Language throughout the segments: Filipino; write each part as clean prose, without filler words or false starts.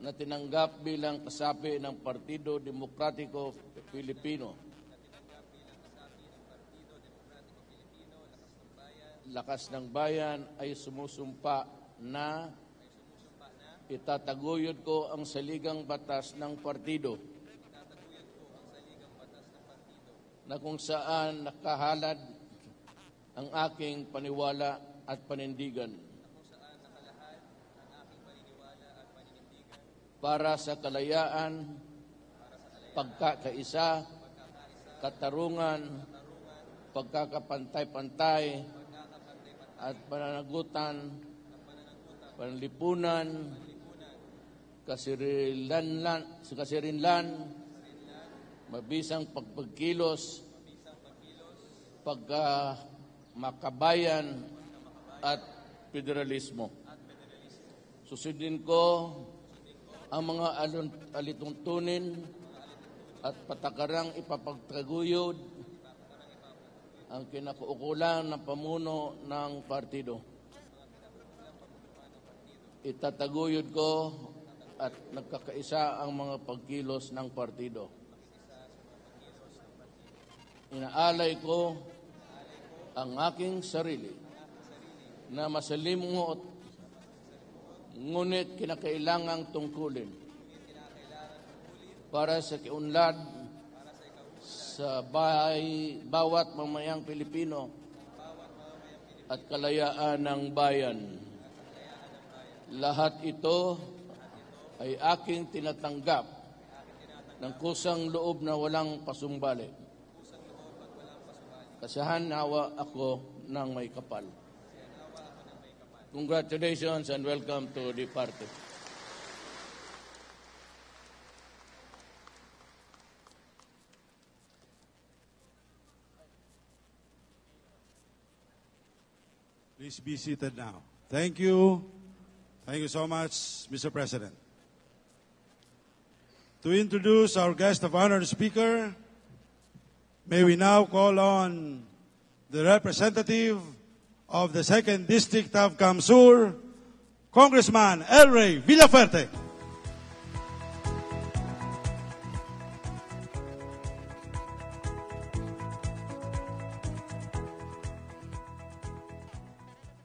na tinanggap bilang kasapi ng Partido Demokratiko Pilipino, Lakas ng Bayan, ay sumusumpa na itataguyod ko ang saligang batas ng partido na kung saan nakahalad ang aking paniwala at panindigan para sa kalayaan, pagkakaisa, katarungan, pagkakapantay-pantay at pananagutan, panlipunan, kasirinlan, mabisang pagpagkilos, pagkamakabayan at federalismo. Susundin ko ang mga alituntunin at patakarang ipapagtaguyod ang kinakaukulan ng pamuno ng partido. Itataguyod ko at nagkakaisa ang mga pagkilos ng partido. Inaalay ko ang aking sarili na masalimuot ngunit kinakailangang tungkulin para sa kiunlad sa bawat mamayang Pilipino at kalayaan ng bayan. Lahat ito ay aking tinatanggap ng kusang loob na walang pasumbali. Kasahan nawa ako ng may kapal. Congratulations and welcome to the party. Please be seated now. Thank you. Thank you so much, Mr. President. To introduce our guest of honor speaker, may we now call on the representative of the 2nd District of Kamsur, Congressman El Rey Villaferte.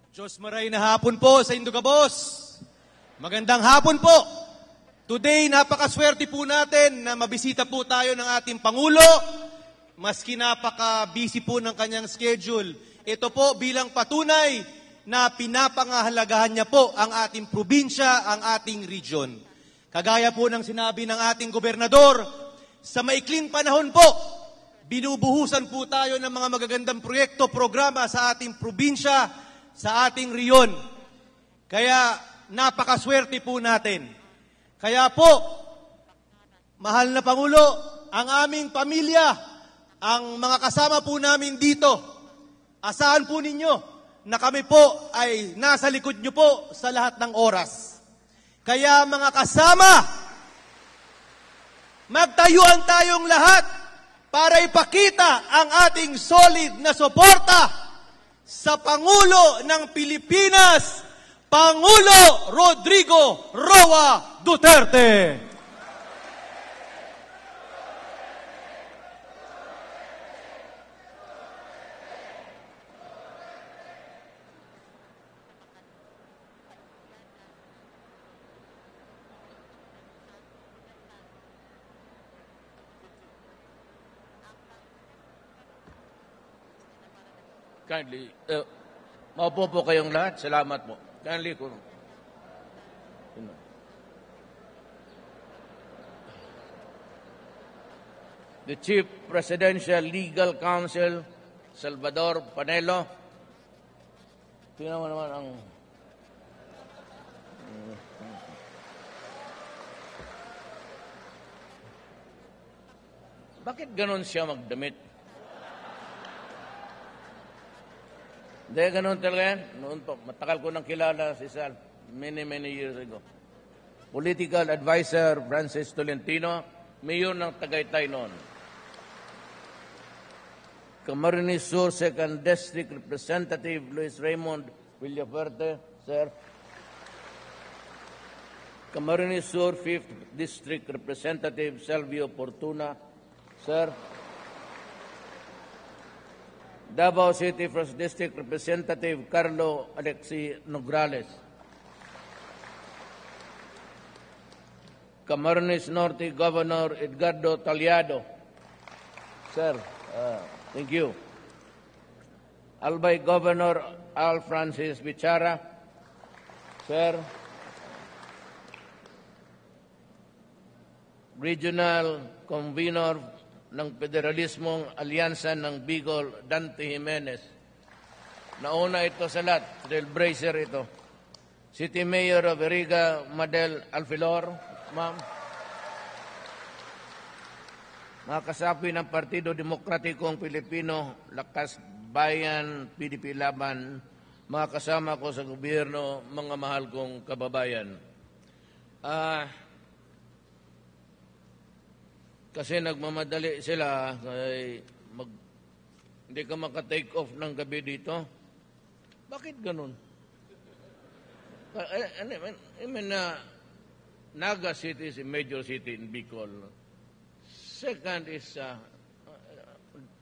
Diyos maray na hapon po sa Indugabos. Magandang hapon po. Today, napakaswerte po natin na mabisita po tayo ng ating Pangulo. Maski napaka-busy po ng kanyang schedule. Ito po bilang patunay na pinapangahalagahan niya po ang ating probinsya, ang ating region. Kagaya po ng sinabi ng ating gobernador, sa maikling panahon po, binubuhusan po tayo ng mga magagandang proyekto, programa sa ating probinsya, sa ating riyon. Kaya napakaswerte po natin. Kaya po, mahal na Pangulo, ang aming pamilya, ang mga kasama po namin dito, asahan po ninyo na kami po ay nasa likod nyo po sa lahat ng oras. Kaya mga kasama, magtayuan tayong lahat para ipakita ang ating solid na suporta sa Pangulo ng Pilipinas, Pangulo Rodrigo Roa Duterte. Kindly, maupo po kayong lahat. Salamat po. Kindly, the Chief Presidential Legal Counsel, Salvador Panelo. Tingnan mo naman ang... Bakit ganon siya magdamit? Hindi, ganun talaga yan. Noon po, matagal ko nang kilala si Sal. Many years ago. Political Advisor Francis Tolentino, Mayor ng Tagaytay noon. Camarines Sur 2nd District Representative Luis Raymond Villaferte, Sir. Camarines Sur 5th District Representative Salvio Fortuna. Sir. Davao City 1st District Representative Carlo Alexi Nograles. Camarines Norte Governor Edgardo Taliado. Sir, thank you. Albay Governor Al Francis Bichara. Sir. Regional Convener ng Federalismong Alyansa ng Bicol, Dante Jimenez. Nauna ito sa lahat, trailblazer ito. City Mayor of Veriga, Madel Alfilor, ma'am. Mga kasapi ng Partido Demokratikong Pilipino, Lakas Bayan, PDP-Laban, mga kasama ko sa gobyerno, mga mahal kong kababayan. Kasi nagmamadali sila, hindi ka maka-take off ng gabi dito. Bakit ganun? I mean, Naga City is a major city in Bicol. Second is,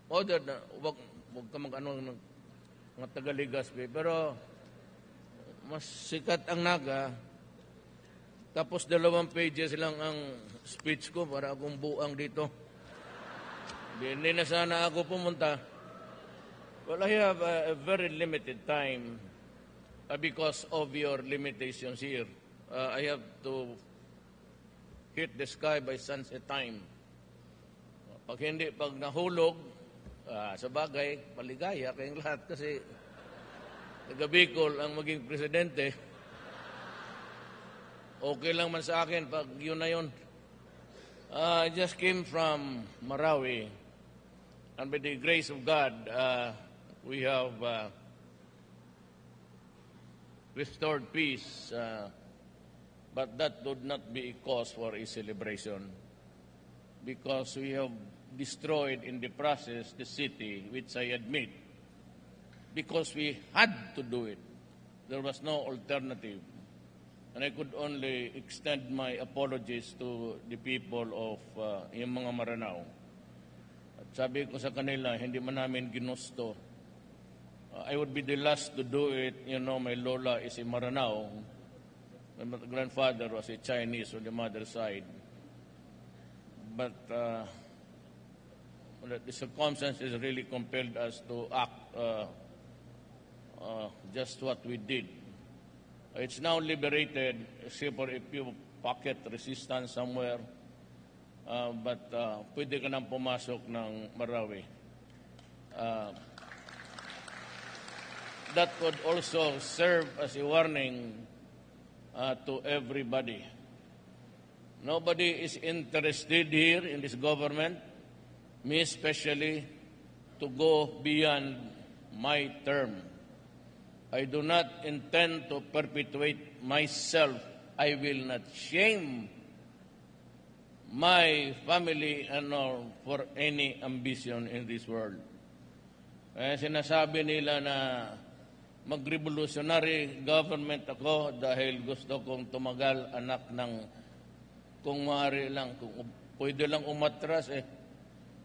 wag ka mag-ano ng mga Taga-Legazpi, pero mas sikat ang Naga. Tapos 2 pages lang ang speech ko para akong buang dito. Hindi na sana ako pumunta. Well, I have a very limited time because of your limitations here. I have to hit the sky by sunset time. Pag nahulog, sa bagay, maligaya kayong lahat kasi taga-Bicol ang maging presidente. Okay lang man sa akin pag yun na yun. I just came from Marawi, and by the grace of God, we have restored peace, but that would not be a cause for a celebration because we have destroyed in the process the city, which I admit, because we had to do it. There was no alternative. And I could only extend my apologies to the people of yung mga Maranao. At sabi ko sa kanila, hindi man namin ginusto. I would be the last to do it. You know, my lola is a Maranao. My grandfather was a Chinese on the mother's side. But the circumstances really compelled us to act just what we did. It's now liberated, except for a few pocket resistance somewhere. But pwede ka nang pumasok ng Marawi. That would also serve as a warning to everybody. Nobody is interested here in this government, me especially, to go beyond my term. I do not intend to perpetuate myself. I will not shame my family and all for any ambition in this world. Sinasabi nila na mag-revolutionary government ako dahil gusto kong tumagal anak ng kung maaari lang, kung pwede lang umatras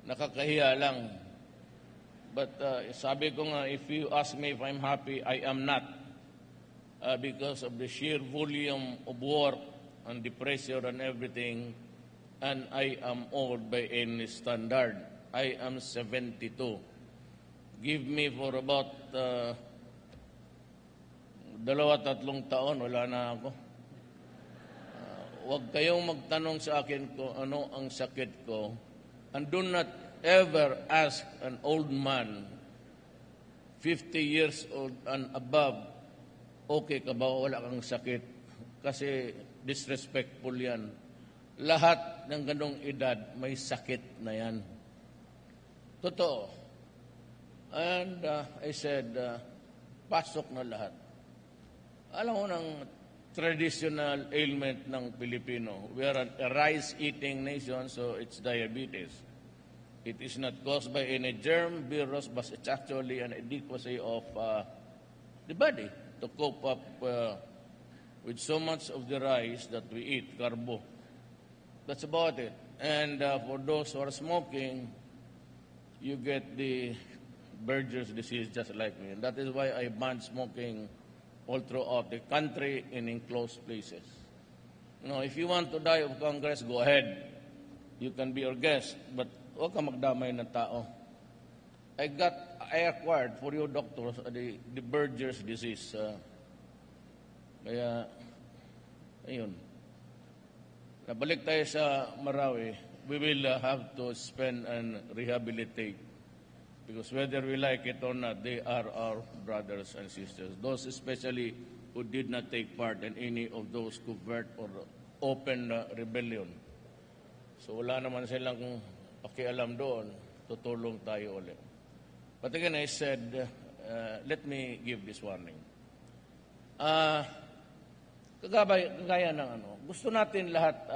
nakakahiya lang. But sabi ko nga, if you ask me if I'm happy, I am not. Because of the sheer volume of work and the pressure and everything, and I am old by any standard. I am 72. Give me for about 2-3 taon, wala na ako. Huwag kayong magtanong sa akin kung ano ang sakit ko. And do not ever ask an old man, 50 years old and above, okay ka ba, wala kang sakit? Kasi disrespectful yan. Lahat ng ganong edad, may sakit na yan. Totoo. And I said, pasok na lahat. Alam mo ng traditional ailment ng Pilipino. We are a rice-eating nation, so it's diabetes. It is not caused by any germ, virus, but it's actually an adequacy of the body to cope up with so much of the rice that we eat, carbo. That's about it. And for those who are smoking, you get the Berger's disease just like me. And that is why I banned smoking all throughout the country in enclosed places. If you want to die of Congress, go ahead. You can be our guest, but huwag ka magdamay ng tao. I acquired for you doctors the Berger's disease. Kaya, ayun. Nabalik tayo sa Marawi, we will have to spend and rehabilitate. Because whether we like it or not, they are our brothers and sisters. Those especially who did not take part in any of those covert or open rebellion. So wala naman silang pakialam doon, tutulong tayo ulit. But again, I said, let me give this warning. Kagaya ng gusto natin lahat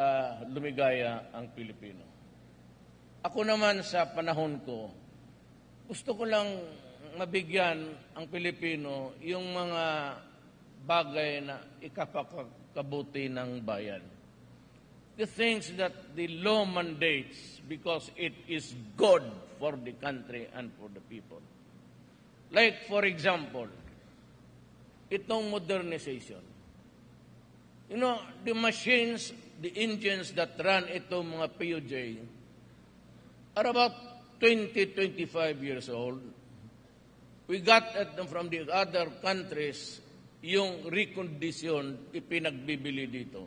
lumigaya ang Pilipino. Ako naman sa panahon ko, gusto ko lang mabigyan ang Pilipino yung mga bagay na ikapakabuti ng bayan. The things that the law mandates because it is good for the country and for the people. Like, for example, itong modernization. The machines, the engines that run itong mga PUJ are about 20-25 years old. We got at them from the other countries, yung recondition ipinagbibili dito.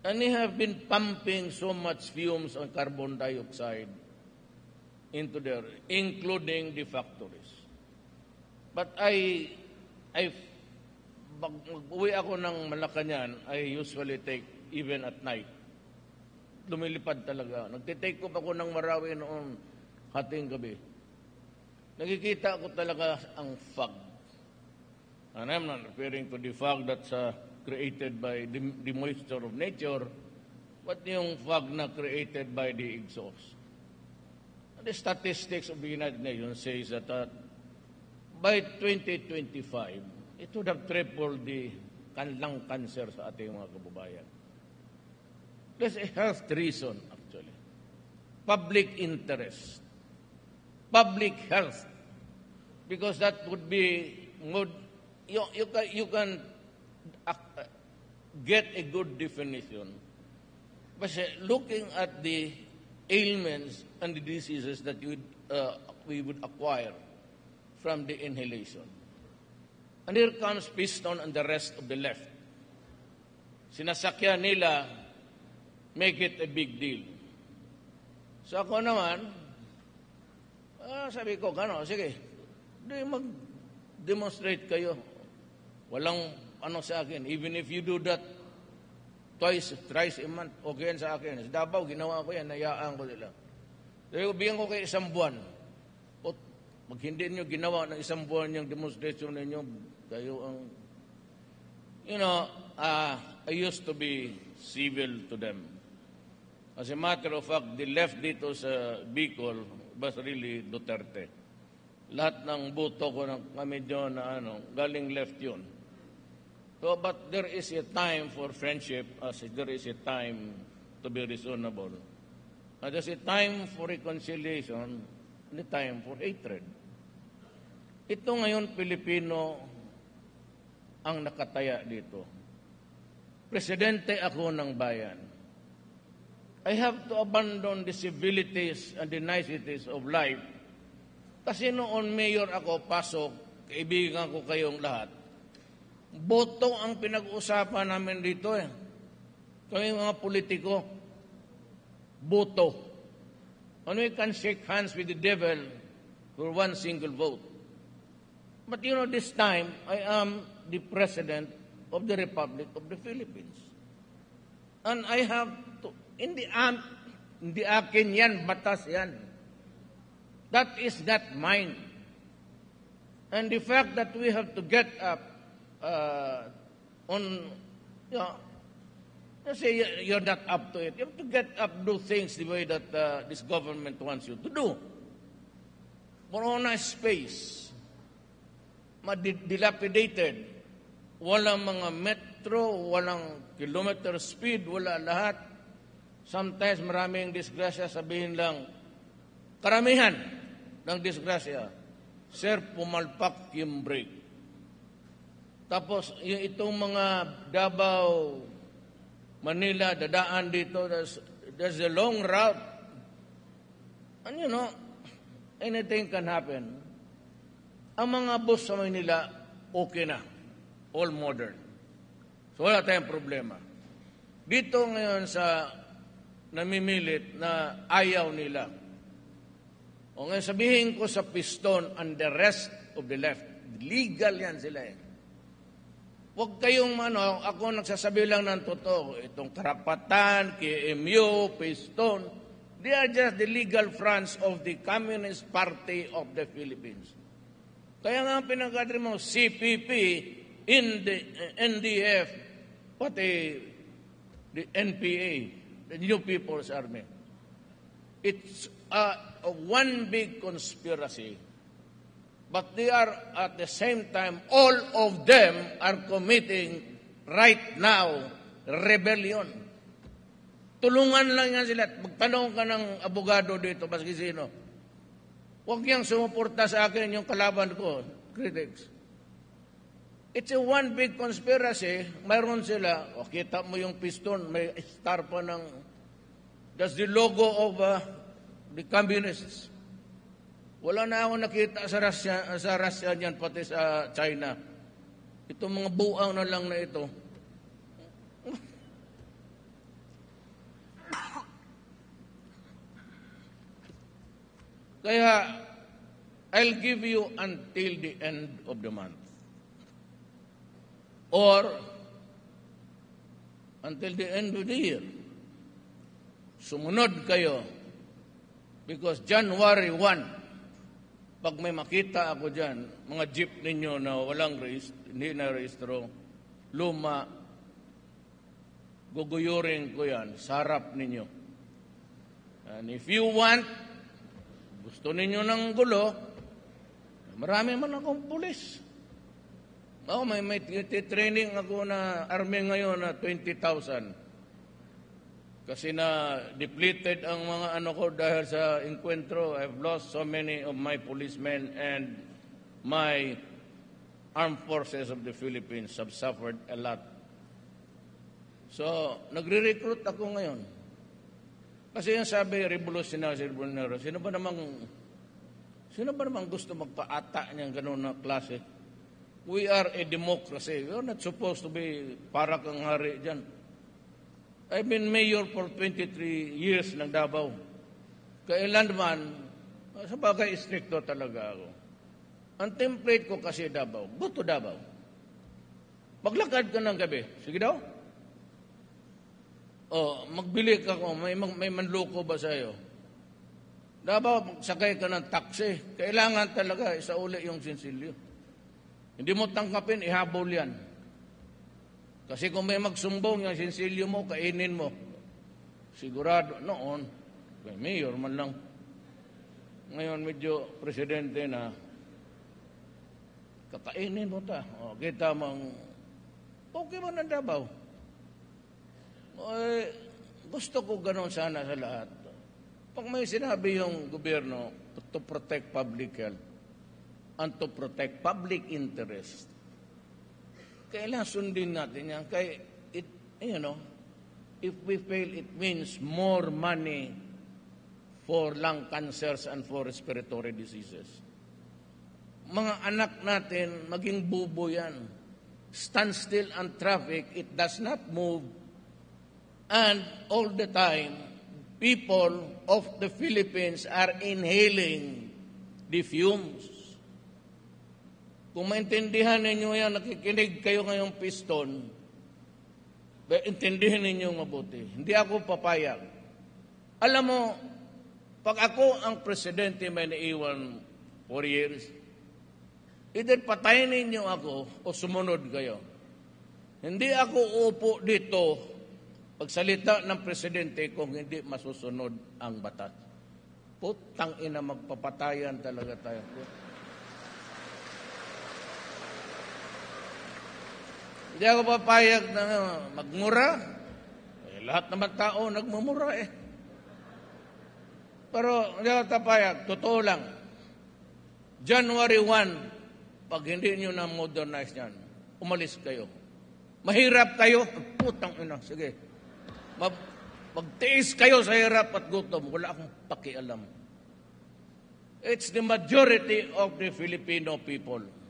And they have been pumping so much fumes on carbon dioxide into there, including the factories. But pag uwi ako ng Malacanang, I usually take even at night. Lumilipad talaga. Nagtitake up ako ng Marawi noon hating gabi. Nakikita ko talaga ang fog. And I'm not referring to the fog that's created by the moisture of nature, but yung fog na created by the exhaust. And the statistics of the United Nations says that by 2025, it would have tripled the lung cancer sa ating mga kababayan. There's a health reason, actually. Public interest. Public health. Because that would be, you can get a good definition. But looking at the ailments and the diseases that we would acquire from the inhalation. And here comes Piston and the rest of the left. Sinasakyan nila, make it a big deal. So ako naman, sabi ko, sige, mag-demonstrate kayo. Walang sa akin. Even if you do that twice, thrice a month, okay yan sa akin. Sa Davao, ginawa ko yan, nayaan ko sila. Sabi ko, bigyan ko kayo 1 buwan. Pag hindi nyo ginawa ng 1 buwan yung demonstration ninyo, kayo ang, I used to be civil to them. As a matter of fact, the left dito sa Bicol was really Duterte. Lahat ng buto ko kami dyan na galing left yun. So, but there is a time for friendship as there is a time to be reasonable. There's a time for reconciliation and a time for hatred. Ito ngayon, Pilipino ang nakataya dito. Presidente ako ng bayan. I have to abandon the civilities and the niceties of life. Kasi noon mayor ako, pasok, kaibigan ko kayong lahat. Boto ang pinag-uusapan namin dito eh. Kami mga politiko, boto. And we can shake hands with the devil for 1 single vote. But this time, I am the President of the Republic of the Philippines. And I have to, hindi akin yan, batas yan. That is not mine. And the fact that we have to get up say you're not up to it. You have to get up, do things the way that this government wants you to do. Corona space, dilapidated, walang mga sentro, walang kilometer speed, wala lahat. Sometimes maraming disgrasya, sabihin lang, karamihan ng disgrasya, sir, pumalpak yung brake. Tapos, itong mga Davao, Manila, dadaan dito, there's a long route. And you know, anything can happen. Ang mga bus sa Manila, okay na. All modern. So, wala tayong problema. Dito ngayon sa namimilit na ayaw nila. O ngayon sabihin ko sa piston and the rest of the left, legal yan sila eh. Huwag kayong ako nagsasabi lang ng totoo. Itong karapatan, KMU, piston, they are just the legal fronts of the Communist Party of the Philippines. Kaya nga ang pinagkadri mo, CPP, NDF, pati the NPA, the New People's Army. It's one big conspiracy. But they are, at the same time, all of them are committing right now rebellion. Tulungan lang yan sila. Magtanong ka ng abogado dito, baski sino. Huwag niyang sumuporta sa akin yung kalaban ko, critics. It's a one big conspiracy. Mayroon sila, kita mo yung piston, may star pa ng, that's the logo of the communists. Wala na ako nakita sa Russia niyan, pati sa China. Itong mga buang na lang na ito. Kaya, I'll give you until the end of the month. Or, until the end of the year. Sumunod kayo. Because January 1, pag may makita ako dyan, mga jeep ninyo na walang hindi na rehistro, luma, guguyurin ko yan, sa harap ninyo. And if you want, gusto ninyo ng gulo, marami man akong pulis. May training ako na army ngayon na 20,000. Kasi na depleted ang mga ko dahil sa encuentro. I've lost so many of my policemen and my armed forces of the Philippines have suffered a lot. So, nagre-recruit ako ngayon. Kasi yung sabi, revolutionary, sino ba namang gusto magpaata niyang gano'n na klase? We are a democracy. We are not supposed to be para kang hari dyan. I've been mayor for 23 years ng Davao. Kailan man, sa bagay, stricto talaga ako. Ang template ko kasi Davao, go to Davao. Maglakad ka ng gabi. Sige daw. Magbili ka ko, may manloko ba sa'yo? Davao, sakay ka ng taxi. Kailangan talaga, isauli yung sinsilyo. Hindi mo tangkapin, ihabol yan. Kasi kung may magsumbong yung sinsilyo mo, kainin mo. Sigurado, noon, may mayor man lang. Ngayon, medyo presidente na, kakainin mo ta. Kita mang, okay man ang Davao. Gusto ko ganon sana sa lahat. Pag may sinabi yung gobyerno to protect public health and to protect public interest, kailangan sundin natin yan. Kaya, if we fail, it means more money for lung cancers and for respiratory diseases. Mga anak natin, maging bubo yan. Stand still on traffic, it does not move. And all the time, people of the Philippines are inhaling the fumes. Kung maintindihan ninyo yan, nakikinig kayo ngayong piston, intindihin ninyo mabuti. Hindi ako papayag. Alam mo, pag ako ang presidente may naiwan 4 years, either patayin ninyo ako o sumunod kayo. Hindi ako uupo dito pagsalita ng presidente kung hindi masusunod ang batas. Putang ina, magpapatayan talaga tayo. Hindi ako papayag na magmura. Eh, lahat naman tao nagmumura eh. Pero hindi ako papayag. Totoo lang. January 1, pag hindi nyo na modernize yan, umalis kayo. Mahirap kayo. Putang ina. Sige. Magtiis kayo sa hirap at gutom. Wala akong pakialam. It's the majority of the Filipino people.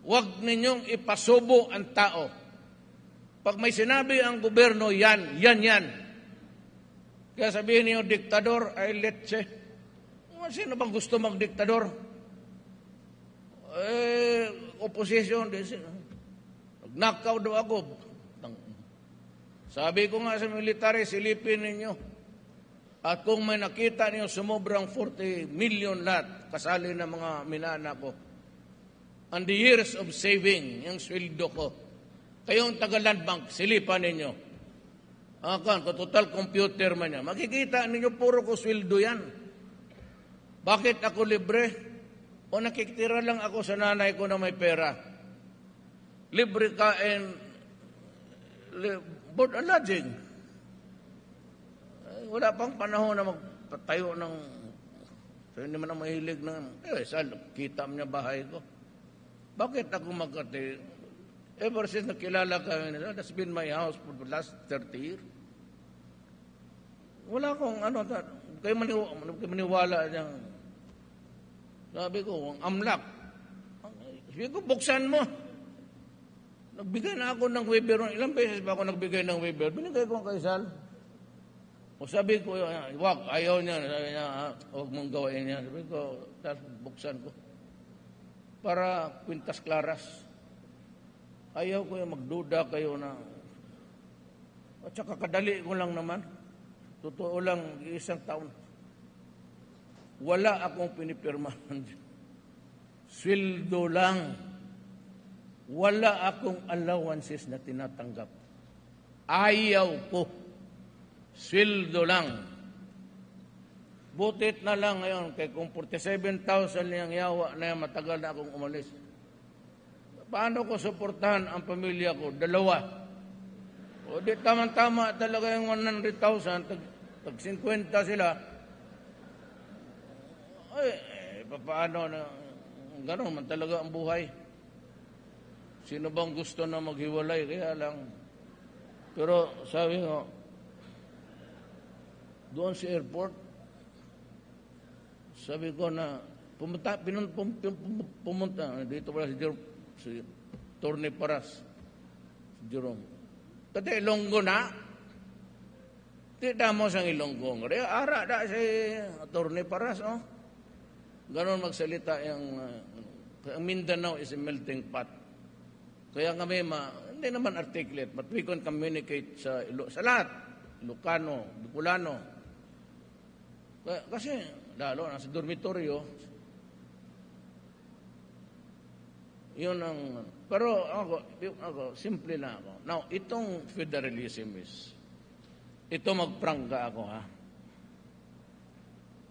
Huwag ninyong ipasubo ang tao. Pag may sinabi ang gobyerno, yan. Kaya sabihin niyo, diktador, ay let's. Sino bang gusto magdiktador? Opposition. Nag-knockout daw ako. Sabi ko nga sa military, silipin ninyo. At kung may nakita niyo sumobrang 40 million lahat, kasali na mga minana ko, and the years of saving, yung sweldo ko, kayong taga-land bank, silipan ninyo. Kung total computer man yan, makikita ninyo puro ko sweldo yan. Bakit ako libre? O nakikitira lang ako sa nanay ko na may pera. Libre kain, board and lodging. Wala pang panahon na magpatayo ng, so hindi man ang mahilig ng, kita niya bahay ko. Bakit ako magkati? Ever since nakilala kami nila, that's been my house for the last 30 years. Wala akong kayo maniwala niyang, sabi ko, ang amlak. Sabi ko, buksan mo. Nagbigay na ako ng waiver. Ilang beses ba ako nagbigay ng waiver? Binigay ko ang kaisal. O sabi ko, wag, ayaw niya. Sabi niya, huwag mong gawain niya. Sabi ko, buksan ko. Para kwintas klaras. Ayaw ko yung magduda kayo na. At saka kadali ko lang naman. Totoo lang, isang taon. Wala akong pinipirmahan. Sweldo lang. Wala akong allowances na tinatanggap. Ayaw ko. Sweldo lang. Butit na lang ngayon, kay kung 47,000 niyang yawa na yan, matagal na akong umalis. Paano ko suportahan ang pamilya ko? 2. O di tama-tama talaga yung 100,000, tag 50 sila. Paano na, gano'n man talaga ang buhay. Sino bang gusto na maghiwalay? Kaya lang. Pero sabi ko, doon sa airport, sabi ko na pumunta dito pala si Torne Paras, si Jerome. Kasi Ilonggo na, tita mo sa Ilonggo. Ara da si Torne Paras, oh. Ganon magsalita yung Mindanao is a melting pot. Kaya kami, hindi naman articulate, but we can communicate sa lahat. Ilocano, Bicolano. Kasi, lalo, nasa dormitoryo, yun ang, pero ako, simple na ako. Now, itong federalism is, ito magprangga ako, ha?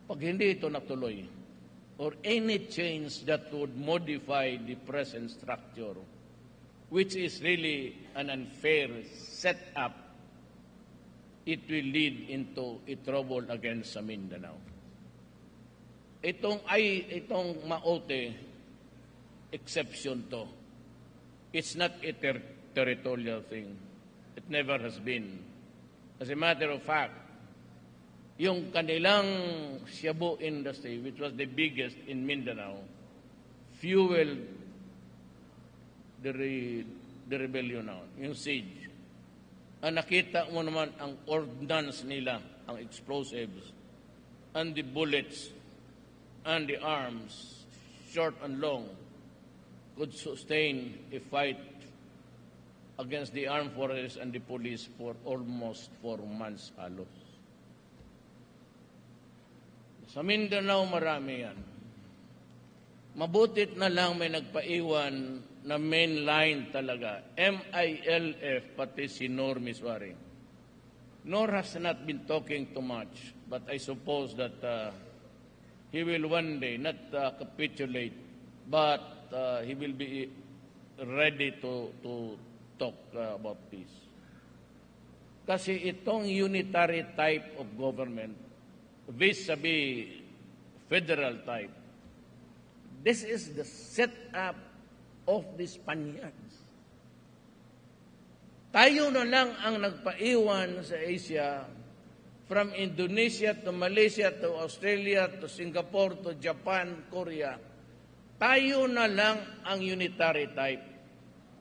Pag hindi ito natuloy, or any change that would modify the present structure, which is really an unfair setup, it will lead into a trouble against sa Mindanao. Itong Maote, exception to. It's not a territorial thing. It never has been. As a matter of fact, yung kanilang shabu industry, which was the biggest in Mindanao, fueled the rebellion now, yung siege. Ang nakita mo naman ang ordnance nila, ang explosives, and the bullets, and the arms, short and long, could sustain a fight against the armed forces and the police for almost 4 months halos. Sa Mindanao, marami yan. Mabutit na lang may nagpaiwan na main line talaga. MILF, pati si Nor Miswari. Nor has not been talking too much, but I suppose that he will one day not capitulate, but he will be ready to talk about peace. Kasi itong unitary type of government vis-a-vis federal type, this is the setup of the Spaniards. Tayo na lang ang nagpaiwan sa Asia, from Indonesia to Malaysia to Australia to Singapore to Japan, Korea. Tayo na lang ang unitary type.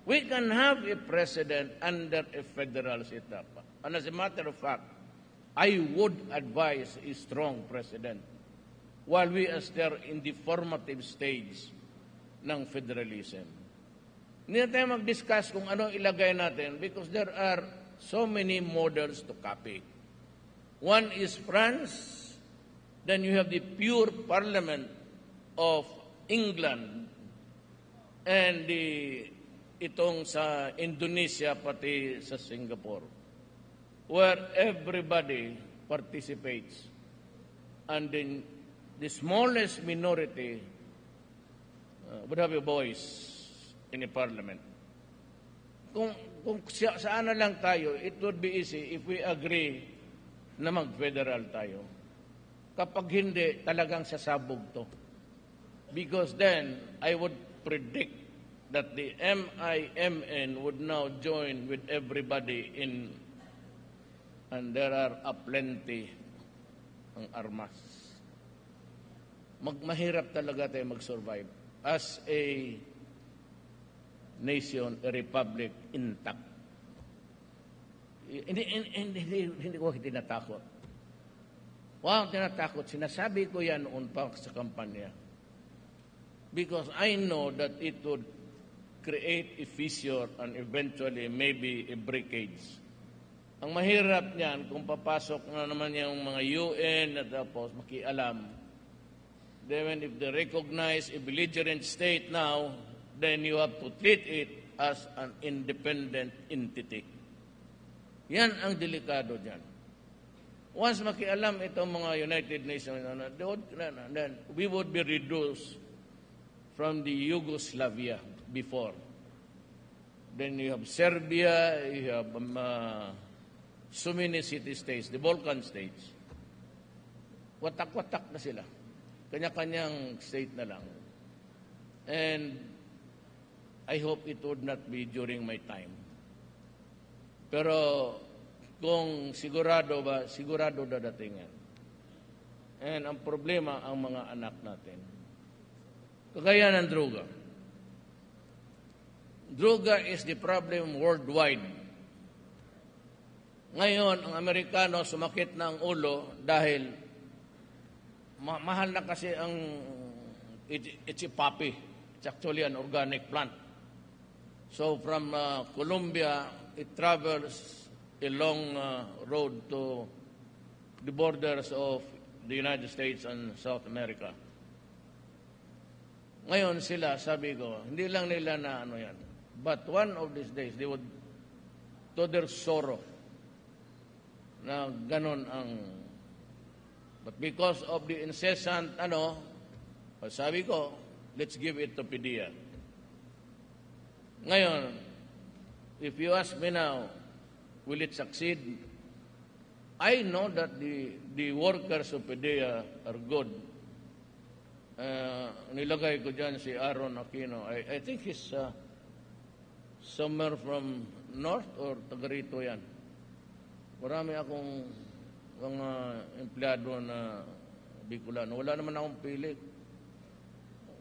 We can have a president under a federal setup. And as a matter of fact, I would advise a strong president while we are still in the formative stage ng federalism. Hindi na tayo mag-discuss kung ano ilagay natin because there are so many models to copy. One is France, then you have the pure parliament of England, and itong sa Indonesia pati sa Singapore, where everybody participates, and then the smallest minority would have a voice in a parliament. Kung saan na lang tayo, it would be easy if we agree na mag-federal tayo. Kapag hindi, talagang sasabog to. Because then, I would predict that the MIMN would now join with everybody in, and there are aplenty ang armas. Mahirap talaga tayo mag-survive as a nation, a republic intact. Hindi ko tinatakot. Wow, tinatakot. Sinasabi ko yan noon pa sa kampanya. Because I know that it would create a fissure and eventually maybe a breakage. Ang mahirap niyan, kung papasok na naman yung mga UN at tapos makialam, then if they recognize a belligerent state now, then you have to treat it as an independent entity. Yan ang delikado dyan. Once makialam itong mga United Nations, then we would be reduced from the Yugoslavia before. Then you have Serbia, you have so many city-states, the Balkan states. Watak-watak na sila. Kanya-kanyang state na lang. And I hope it would not be during my time. Pero kung sigurado ba, sigurado dadating yan. And ang problema, ang mga anak natin. Kagaya ng droga. Droga is the problem worldwide. Ngayon, ang Amerikano sumakit na ang ulo dahil mahal na kasi ang it's a poppy. It's actually an organic plant. So from Colombia, it travels a long road to the borders of the United States and South America. Ngayon sila, sabi ko, hindi lang nila na ano yan. But one of these days, they would, to their sorrow, na ganon ang, but because of the incessant, sabi ko, let's give it to PDEA. Ngayon, if you ask me now, will it succeed? I know that the workers of PDEA are good. Nilagay ko dyan si Aaron Aquino. I think he's somewhere from North or taga-rito yan. Marami akong mga empleyado na Bicolano. Wala naman akong pilit.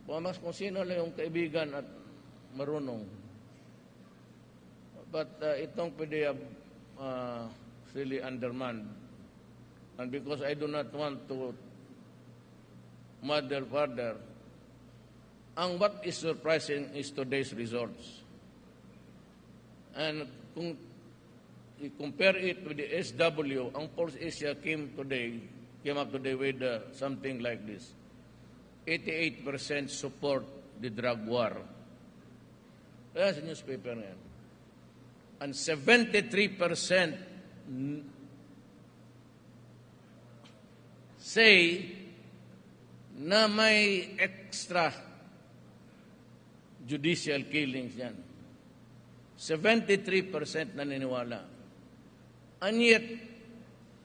Pumas kung sino lang yung kaibigan at marunong. But itong PDEA really undermanned. And because I do not want to mother further, what is surprising is today's results. And kung i-compare it with the SW, ang Pulse Asia came up today with something like this. 88% support the drug war. Kaya sa newspaper ngayon. And 73% say na may extra judicial killings yan. 73% naniniwala. And yet,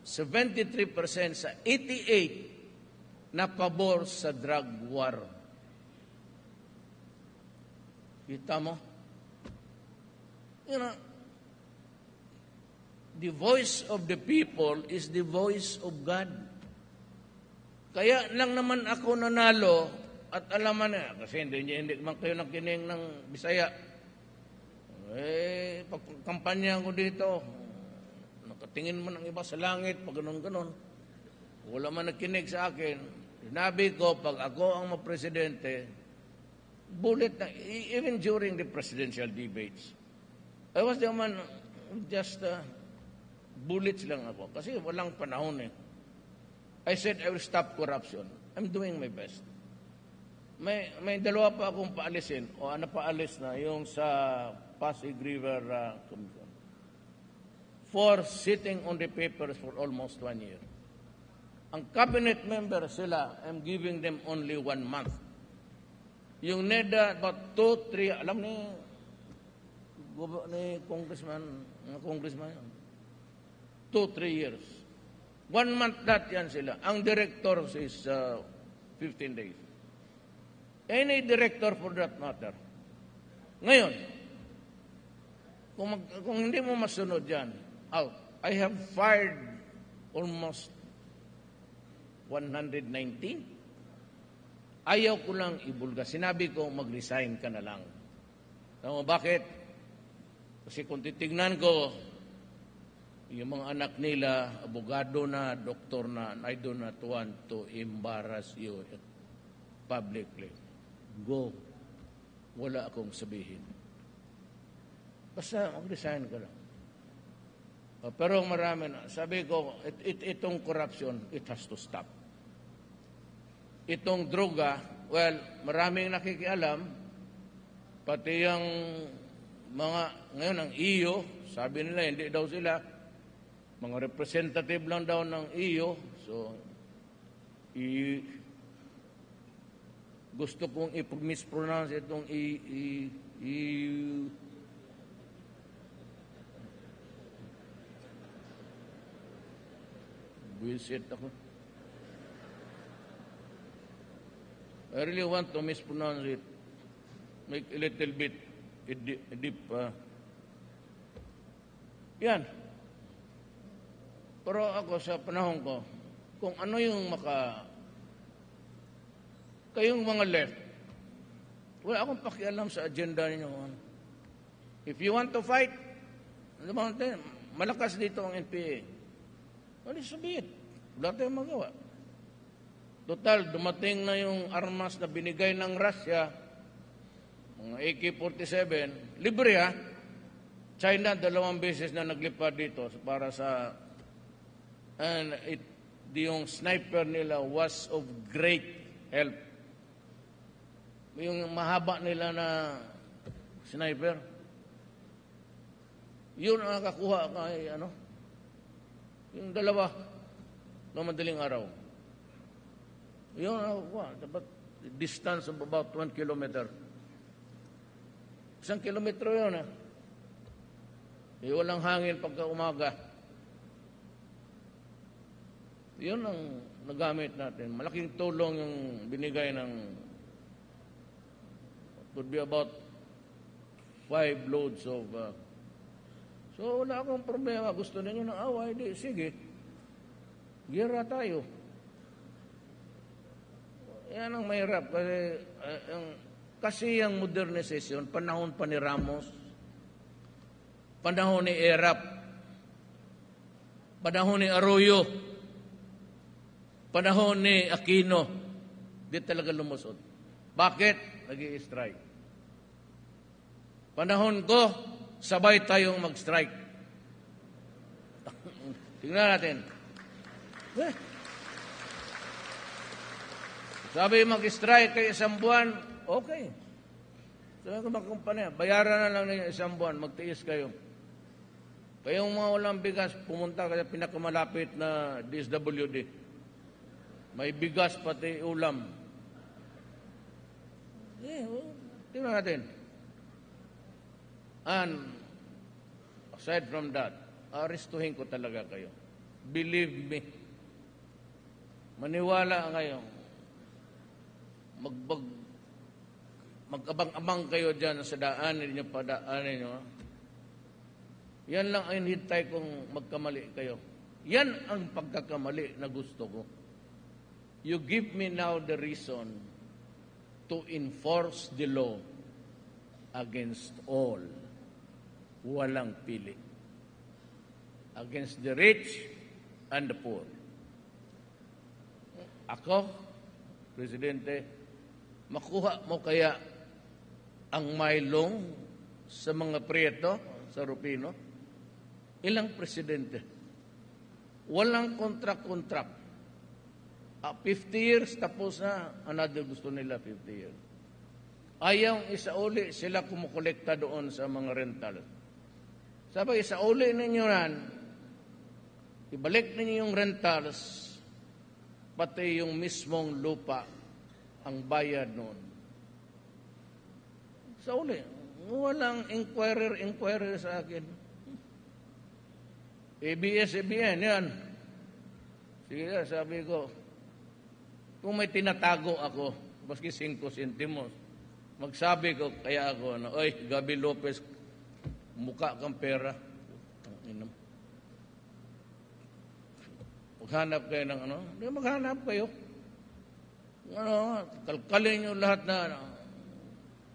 73% sa 88 na pabor sa drug war. Kita mo? You know, the voice of the people is the voice of God. Kaya lang naman ako nanalo at alaman na, kasi hindi man kayo nakinig ng Bisaya. Pagkampanya ko dito, nakatingin man ang iba sa langit, pag ganon-ganon. Wala man nakinig sa akin. Sinabi ko, pag ako ang mapresidente, bullet na, even during the presidential debates, I was the man, just bullets lang ako. Kasi walang panahon eh. I said, I will stop corruption. I'm doing my best. May dalawa pa akong paalisin, o paalis na, yung sa Pasig River Commission. For sitting on the papers for almost 1 year. Ang cabinet member sila, I'm giving them only 1 month. Yung NEDA, about 2, 3, alam ni congressman, 2-3 years. 1 month that yan sila. Ang director is 15 days. Any director for that matter. Ngayon, kung hindi mo masunod yan, out. I have fired almost 119. Ayaw ko lang ibulga. Sinabi ko, mag-resign ka na lang. Alam mo bakit? Kasi kung titignan ko, yung mga anak nila, abogado na, doktor na, and I do not want to embarrass you publicly. Go. Wala akong sabihin. Basta mag-resign ka lang. Pero marami na. Sabi ko, itong corruption, it has to stop. Itong droga, well, maraming nakikialam, pati yung mga, ngayon ang EU, sabi nila, hindi daw sila, mga representative lang daw ng EU, so, gusto kong i-mispronounce itong Bullshit ako. I really want to mispronounce it. Make a little bit deep. Yan. Pero ako sa panahon ko, kung ano yung kayong mga left, wala akong pakialam sa agenda ninyo. If you want to fight, malakas dito ang NPA. Well, sabihin, wala tayong magawa. Total, dumating na yung armas na binigay ng Russia, mga AK-47, libre ha. China, 2 beses na naglipad dito para sa, and yung sniper nila was of great help. Yung mahaba nila na sniper, yun ang nakakuha kay yung 2 na madaling araw. Yun ang nakakuha. Dapat distance of about 1 kilometer. 1 kilometro yun ha. Walang hangin pagka umaga. Yun ang nagamit natin. Malaking tulong yung binigay ng would be about 5 loads of so wala akong problema. Gusto ninyo ng away, di sige. Gira tayo. Yan ang mahirap kasi yung modernization, panahon pa ni Ramos, panahon ni Erap, panahon ni Arroyo, panahon ni Aquino, di talaga lumusot. Bakit? Nag-i-strike. Panahon ko, sabay tayong mag-strike. Tingnan natin. Sabi mag-strike kay 1 buwan, okay. Sabi ko mga kumpanya, bayaran na lang ninyo 1 buwan, magtiis kayo. Kayong mga walang bigas, pumunta kayo sa pinakamalapit na DSWD. May bigas pati ulam. Tingnan natin. And aside from that, arestuhin ko talaga kayo. Believe me. Maniwala kayo. Mag-abang-abang kayo dyan sa daanin nyo, padaanin nyo. Yan lang ang hinihintay kong magkamali kayo. Yan ang pagkakamali na gusto ko. You give me now the reason to enforce the law against all. Walang pili. Against the rich and the poor. Ako, Presidente, makuha mo kaya ang mailong sa mga Prieto, sa Rupino? Ilang presidente? Walang kontrak-kontrak. 50 years, tapos na. Another gusto nila, 50 years. Ayaw isauli, sila kumukolekta doon sa mga rental. Sabi, isauli ninyo yan, ibalik ninyo yung rentals, pati yung mismong lupa, ang bayad noon. Isauli. Walang inquirer sa akin. ABS-CBN, yan. Sige, sabi ko, kung may tinatago ako, baski 5 sentimos, magsabi ko, kaya ako, oy, Gabi Lopez, mukha kang pera. Maghanap kayo ng ano? Hindi, maghanap kayo. Kalkalin nyo lahat na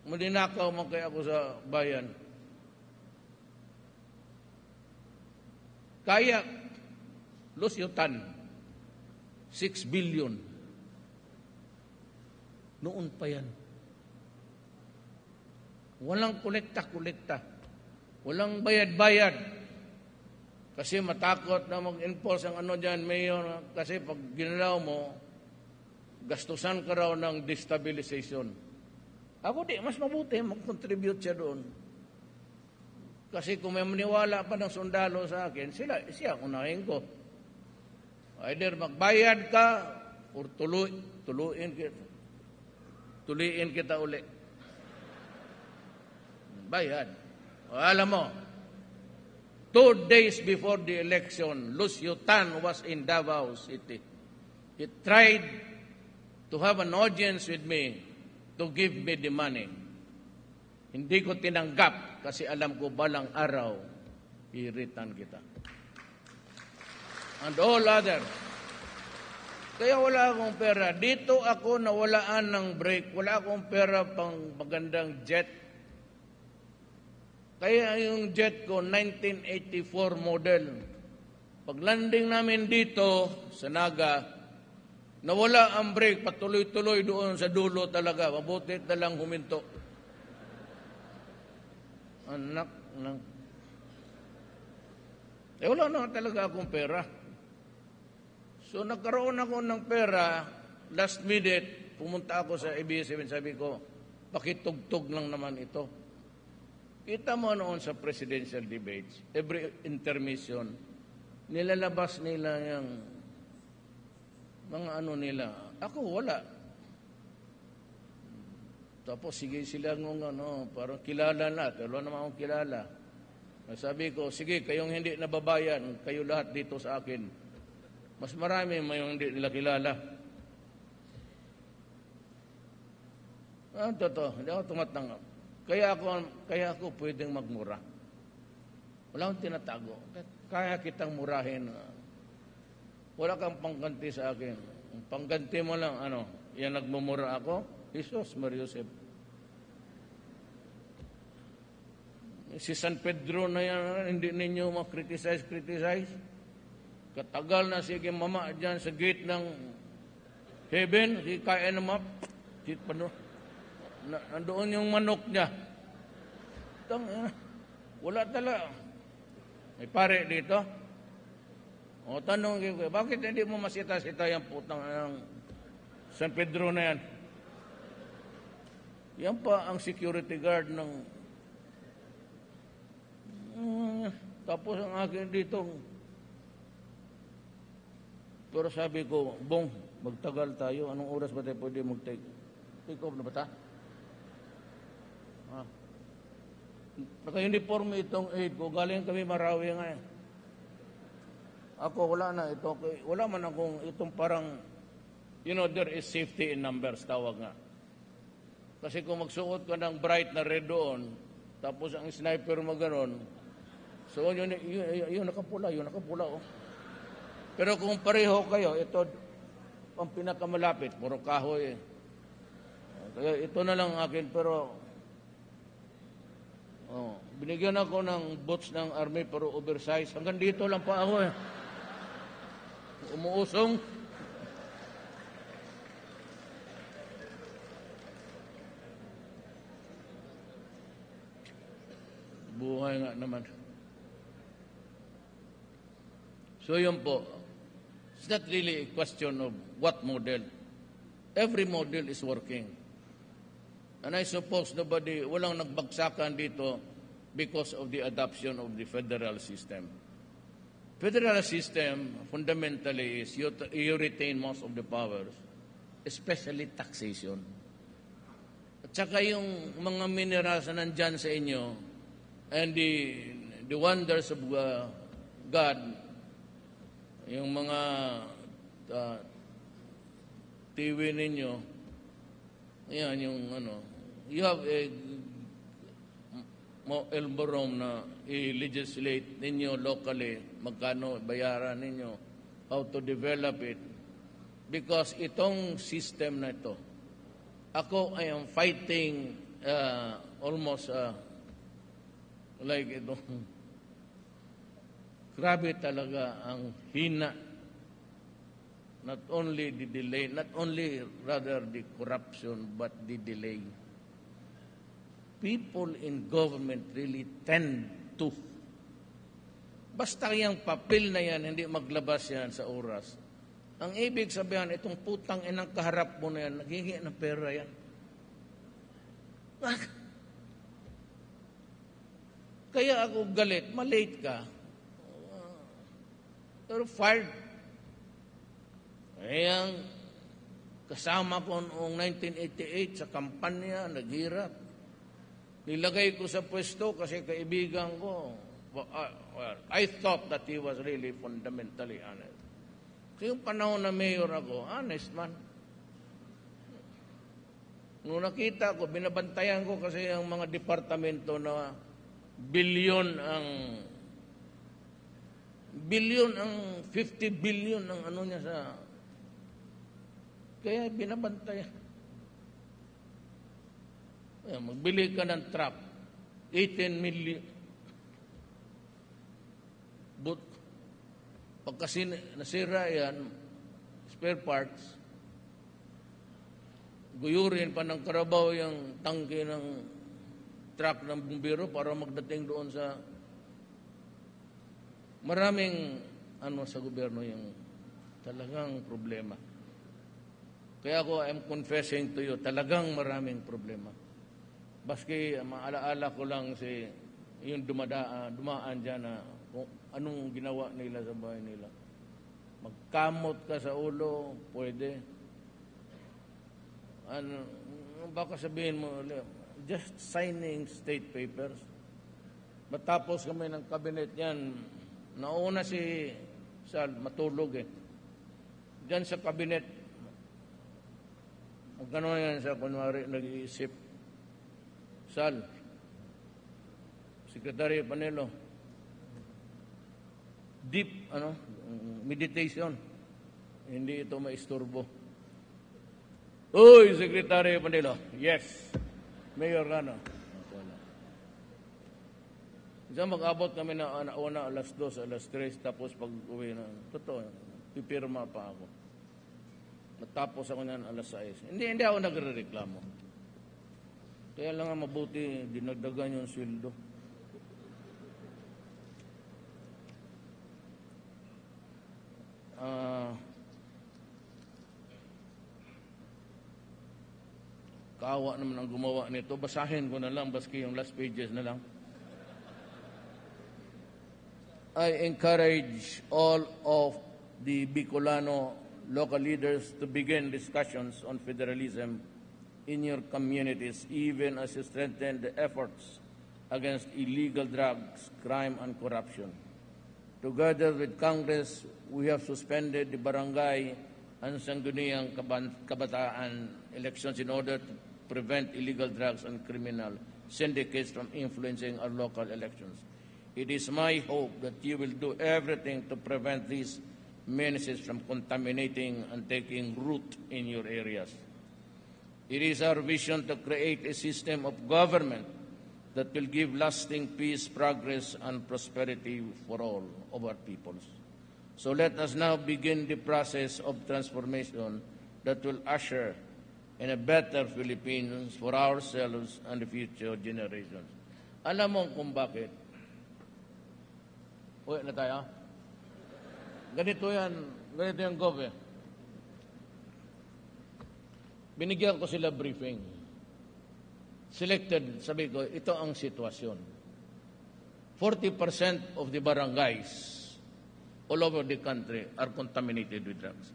maninakaw man kayo ako sa bayan. Kaya, Lusyutan, 6 billion. Noon pa yan. Walang kolekta-kolekta. Walang bayad-bayad. Kasi matakot na mag-enforce ang ano dyan, Mayor. Kasi pag ginalaw mo, gastusan ka raw ng destabilization. Ako di, mas mabuti, mag-contribute siya doon. Kasi kung may maniwala pa ng sundalo sa akin, siya unahin ko. Either magbayad ka, or tuluin kita uli. Bayad. O, alam mo, 2 days before the election, Lucio Tan was in Davao City. He tried to have an audience with me to give me the money. Hindi ko tinanggap kasi alam ko balang araw, iritan kita. And all other. Kaya wala akong pera. Dito ako nawalaan ng break. Wala akong pera pang magandang jet. Kaya yung jet ko, 1984 model. Pag landing namin dito sa Naga, nawala ang brake, patuloy-tuloy doon sa dulo talaga. Mabuti na lang huminto. Anak ng... wala na talaga akong pera. So nagkaroon ako ng pera, last minute, pumunta ako sa ABS-CBN, sabi ko, pakitugtog lang naman ito. Kita mo noon sa presidential debates, every intermission, nilalabas nila yung mga ano nila. Ako wala. Tapos sige sila ng ano, parang kilala na, pero wala naman akong kilala. Sabi ko, sige, kayong hindi nababayan, kayo lahat dito sa akin. Mas marami mayong hindi nila kilala. Totoo, hindi ako tumatanggap. Kaya ako pwedeng magmura. Wala akong tinatago. Kaya kitang murahin. Wala kang pangganti sa akin. Ang pangganti mo lang, yan nagmumura ako, Jesus Mariusep. Si San Pedro na yan, hindi ninyo makriticize. Katagal na sige mama dyan sa gate ng heaven, si kaya na map, nandoon yung manok niya. Wala talaga. May pare dito. O tanong ko, bakit hindi mo masita-sita yung putang ng San Pedro na yan? Yan pa ang security guard ng tapos ang akin dito. Pero sabi ko, Bong, magtagal tayo. Anong oras ba tayo pwede mag-take off na ba ta? naka-uniforme itong aid ko. Galing kami Marawi nga eh. Ako, wala na ito. Wala man akong itong parang, there is safety in numbers, tawag nga. Kasi kung magsuot ka ng bright na red doon, tapos ang sniper mo ganon, so yun nakapula, oh. Pero kung pareho kayo, ito, ang pinakamalapit, puro kahoy eh. Kaya ito na lang akin, pero binigyan ako ng boots ng army pero oversize. Hanggang dito lang pa ako eh. Umuusong. Buhay nga naman. So yun po. It's not really a question of what model. Every model is working. And I suppose walang nagbagsakan dito because of the adoption of the federal system. Federal system fundamentally is you retain most of the powers, especially taxation. At saka yung mga minerals na nandyan sa inyo and the wonders of God, yung mga tiwi ninyo, yan yung you have a elbow room na i-legislate ninyo locally, magkano bayaran ninyo, how to develop it. Because itong system na ito, ako I am fighting almost like ito. Grabe talaga ang hina. Not only the delay, not only rather the corruption, but the delay. People in government really tend to. Basta yung papel na yan, hindi maglabas yan sa oras. Ang ibig sabihin, itong putang inang kaharap mo na yan, naghihingi ng pera yan. Kaya ako galit, malate ka. Pero fired. Kaya kasama ko noong 1988 sa kampanya, naghirap. Nilagay ko sa pwesto kasi kaibigan ko. I thought that he was really fundamentally honest. Kasi yung panahon na mayor ako, honest man. Nung nakita ko, binabantayan ko kasi ang mga departamento na bilyon ang 50 billion ang ano niya sa... Kaya binabantayan. Kaya magbili ka ng truck, 18 million. But pagka nasira yan, spare parts, guyurin pa ng karabaw yung tangke ng truck ng bumbero para magdating doon sa maraming sa gobyerno yung talagang problema. Kaya ako, I'm confessing to you, talagang maraming problema. Baski, maalaala ko lang yung dumaan dyan na kung anong ginawa nila sa bahay nila. Magkamot ka sa ulo, pwede. Baka sabihin mo, just signing state papers. Matapos kami ng cabinet yan, nauna si Sal, matulog eh. Diyan sa cabinet, magkano yan sa kunwari, nag-iisip. Sal, Secretary Panelo, deep, meditation. Hindi ito maisturbo. Uy, Secretary Panelo, yes. Mayor Rano. Diyan mag-abot kami na una, alas 2, alas 3, tapos pag-uwi na, totoo, pipirma pa ako. Natapos ako niyan alas 6. Hindi ako nagre-reklamo. Kaya lang nga mabuti, dinagdagan yung sweldo. Kaawa naman ang gumawa nito. Basahin ko na lang, baski yung last pages na lang. I encourage all of the Bicolano local leaders to begin discussions on federalism in your communities, even as you strengthen the efforts against illegal drugs, crime, and corruption. Together with Congress, we have suspended the barangay and sangguniang kabataan elections in order to prevent illegal drugs and criminal syndicates from influencing our local elections. It is my hope that you will do everything to prevent these menaces from contaminating and taking root in your areas. It is our vision to create a system of government that will give lasting peace, progress, and prosperity for all of our peoples. So let us now begin the process of transformation that will usher in a better Philippines for ourselves and the future generations. Alam mo kung bakit? Uwi na tayo. Ganito yan, Gov. Binigyan ko sila briefing. Selected, sabi ko, ito ang sitwasyon. 40% of the barangays all over the country are contaminated with drugs.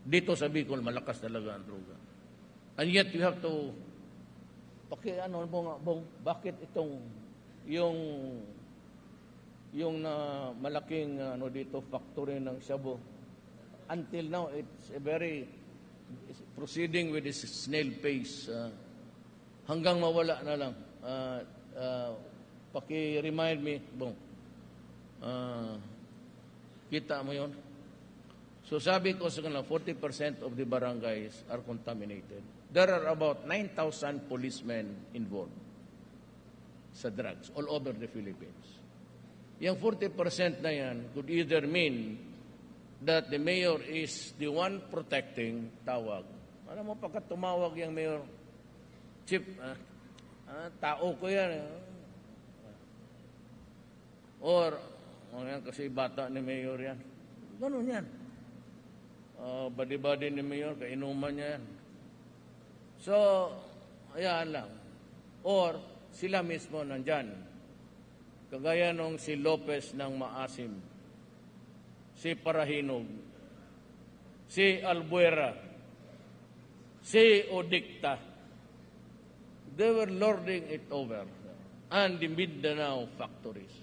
Dito sa Bicol, malakas talaga ang droga. And yet, you have to, bakit itong, yung malaking dito, factory ng Shabu, until now, it's proceeding with this snail pace, hanggang mawala na lang. Paki-remind me, kita mo yun? So sabi ko sa kanila, 40% of the barangays are contaminated. There are about 9,000 policemen involved sa drugs all over the Philippines. Yung 40% na yan could either mean that the mayor is the one protecting tawag. Alam mo, pagka tumawag yung mayor, chief, tao ko yan. Or, kasi bata ni mayor yan. Ganun yan. Badi-badi ni mayor, kainuman niya yan. So, ayan lang. Or, sila mismo nandyan. Kagaya nung si Lopez ng Maasim, si Parahinog, si Albuera, si Odicta, they were lording it over. And the Mindanao factories.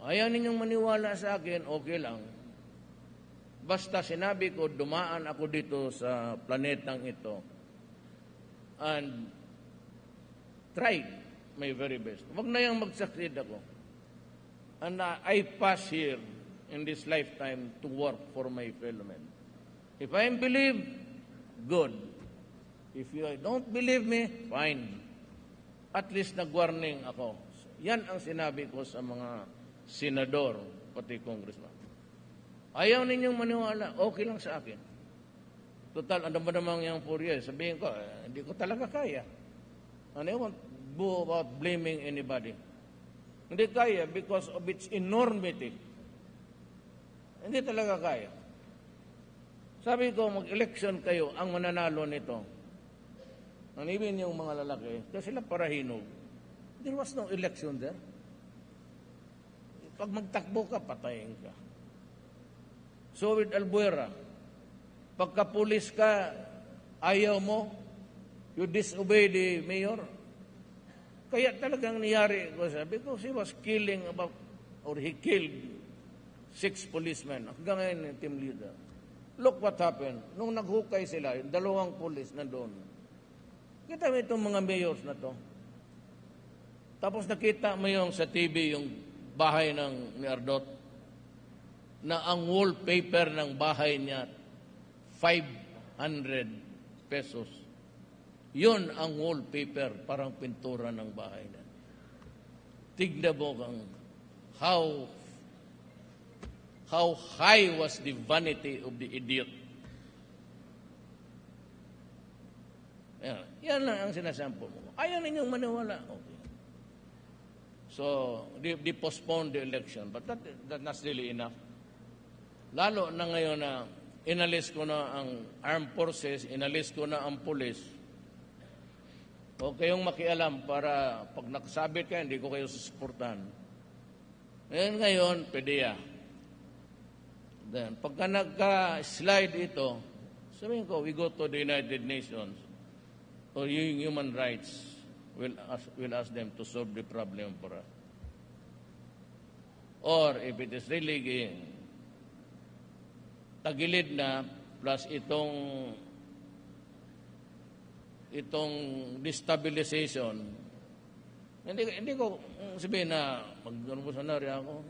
Ayaw ninyong maniwala sa akin, okay lang. Basta sinabi ko, dumaan ako dito sa planetang ito and tried my very best. Huwag na yung mag-succeed ako. And I pass here in this lifetime to work for my fellow men. If I believe, good. If you don't believe me, fine. At least nag-warning ako. Yan ang sinabi ko sa mga senador, pati congressman. Ayaw ninyong maniwala, okay lang sa akin. Total, ano ba namang yung 4 years? Sabihin ko, hindi ko talaga kaya. And I won't go about blaming anybody. Hindi kaya because of its enormity. Hindi talaga kaya. Sabi ko, mag-election kayo, ang mananalo nito. And even yung mga lalaki, kasi sila Parahinog, there was no election there. Pag magtakbo ka, patayin ka. So with Albuera, pagka-pulis ka, ayaw mo, you disobey the mayor. Kaya talagang niyari ko siya because he was killing he killed 6 policemen. Hanggang ngayon yung team leader. Look what happened. Nung naghukay sila, yung 2 pulis na doon. Kita mo itong mga mayors na to. Tapos nakita mo yung sa TV, yung bahay ni Ardot, na ang wallpaper ng bahay niya, 500 pesos. Yun ang wallpaper, parang pintura ng bahay niya. Tignan mo kang how high was the vanity of the idiot. Yan lang ang sinasampo mo. Ayaw ninyong maniwala. Okay. So, they postponed the election, but that's really enough. Lalo na ngayon na inalis ko na ang armed forces, inalis ko na ang police. Huwag kayong makialam para pag nakasabit kayo, hindi ko kayo susuportahan. Ngayon, PDEA. Then, pagka nagka-slide ito, sabihin ko, we go to the United Nations or Human Rights. we'll ask them to solve the problem for us. Or if it is really tagilid na plus itong destabilization, hindi ko sabihin na mag-revolutionary ako.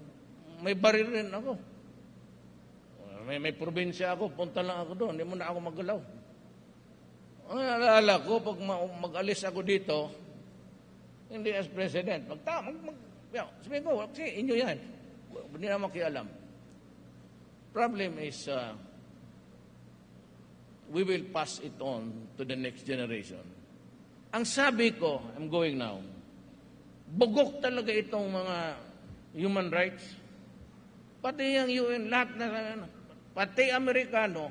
May baril rin ako. May probinsya ako, punta lang ako doon, hindi mo na ako maggalaw. Ang alala ko, pag mag-alis ako dito, hindi as president, sabihin ko, kasi inyo yan. Hindi na makialam. Problem is, we will pass it on to the next generation. Ang sabi ko, I'm going now, bugok talaga itong mga human rights. Pati yung UN, lahat na, pati Amerikano,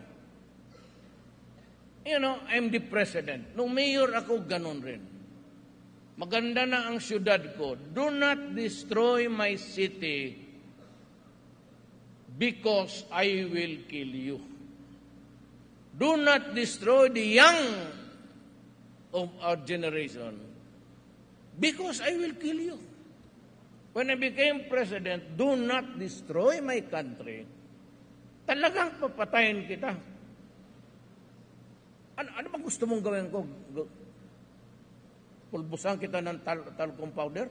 I'm the president. Nung mayor ako, ganun rin. Maganda na ang syudad ko. Do not destroy my city because I will kill you. Do not destroy the young of our generation because I will kill you. When I became president, do not destroy my country. Talagang papatayin kita. Ano ba gusto mong gawin ko? Pulbusan kita ng talcum powder?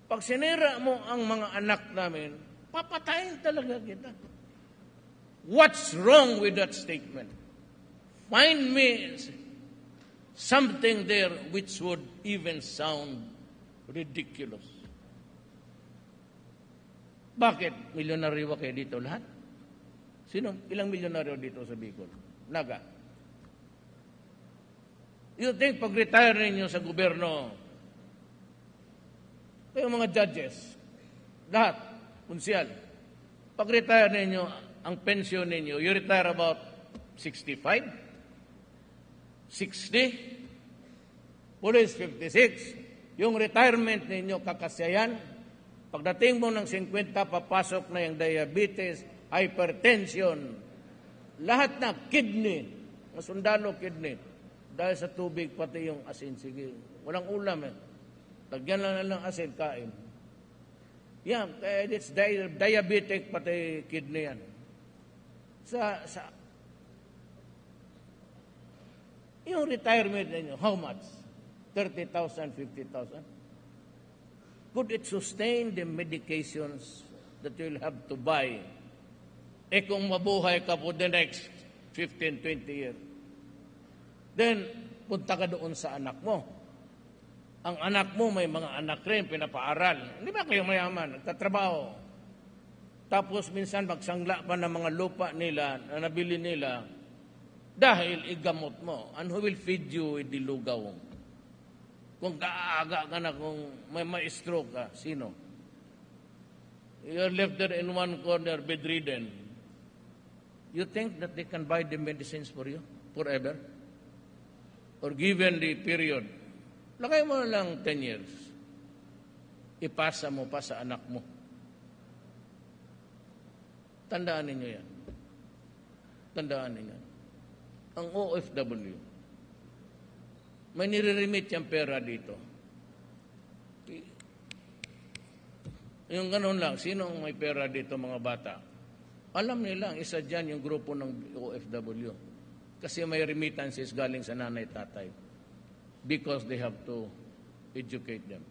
Pag sinira mo ang mga anak namin, papatayin talaga kita. What's wrong with that statement? Find me something there which would even sound ridiculous. Bakit? Milyonaryo kayo dito lahat? Ilang milyonaryo dito sa Bicol? Naga. You think pag-retire ninyo sa gobyerno, kayo mga judges, lahat, konsyal, pag-retire ninyo, ang pensyon ninyo, you retire about 65, 60, police 56, yung retirement ninyo kakasyayan, pagdating mo ng 50, papasok na yung diabetes, hypertension, lahat na, kidney, mga sundalo kidney, dahil sa tubig, pati yung asin, sige, walang ulam lagyan lang ng asin, kain. Yan, it's diabetic, pati kidney yan. Yung retirement ninyo, how much? 30,000, 50,000? Could it sustain the medications that you'll have to buy? Kung mabuhay ka for the next 15, 20 years, then punta ka doon sa anak mo. Ang anak mo, may mga anak rin, pinapaaral. Hindi ba kayo mayaman? Nagtatrabaho. Tapos minsan magsangla pa ng mga lupa nila na nabili nila dahil igamot mo. And who will feed you with the lugaw? Kung kaaga ka na, kung may stroke ka, sino? You're left there in one corner, bedridden. You think that they can buy the medicines for you forever? Or given the period, lagay mo lang 10 years. Ipasa mo pa sa anak mo. Tandaan ninyo yan. Tandaan ninyo. Ang OFW, may nire-remit yung pera dito. Yung ganun lang, sino ang may pera dito mga bata? Alam nila, isa dyan yung grupo ng OFW. Kasi may remittances galing sa nanay tatay. Because they have to educate them.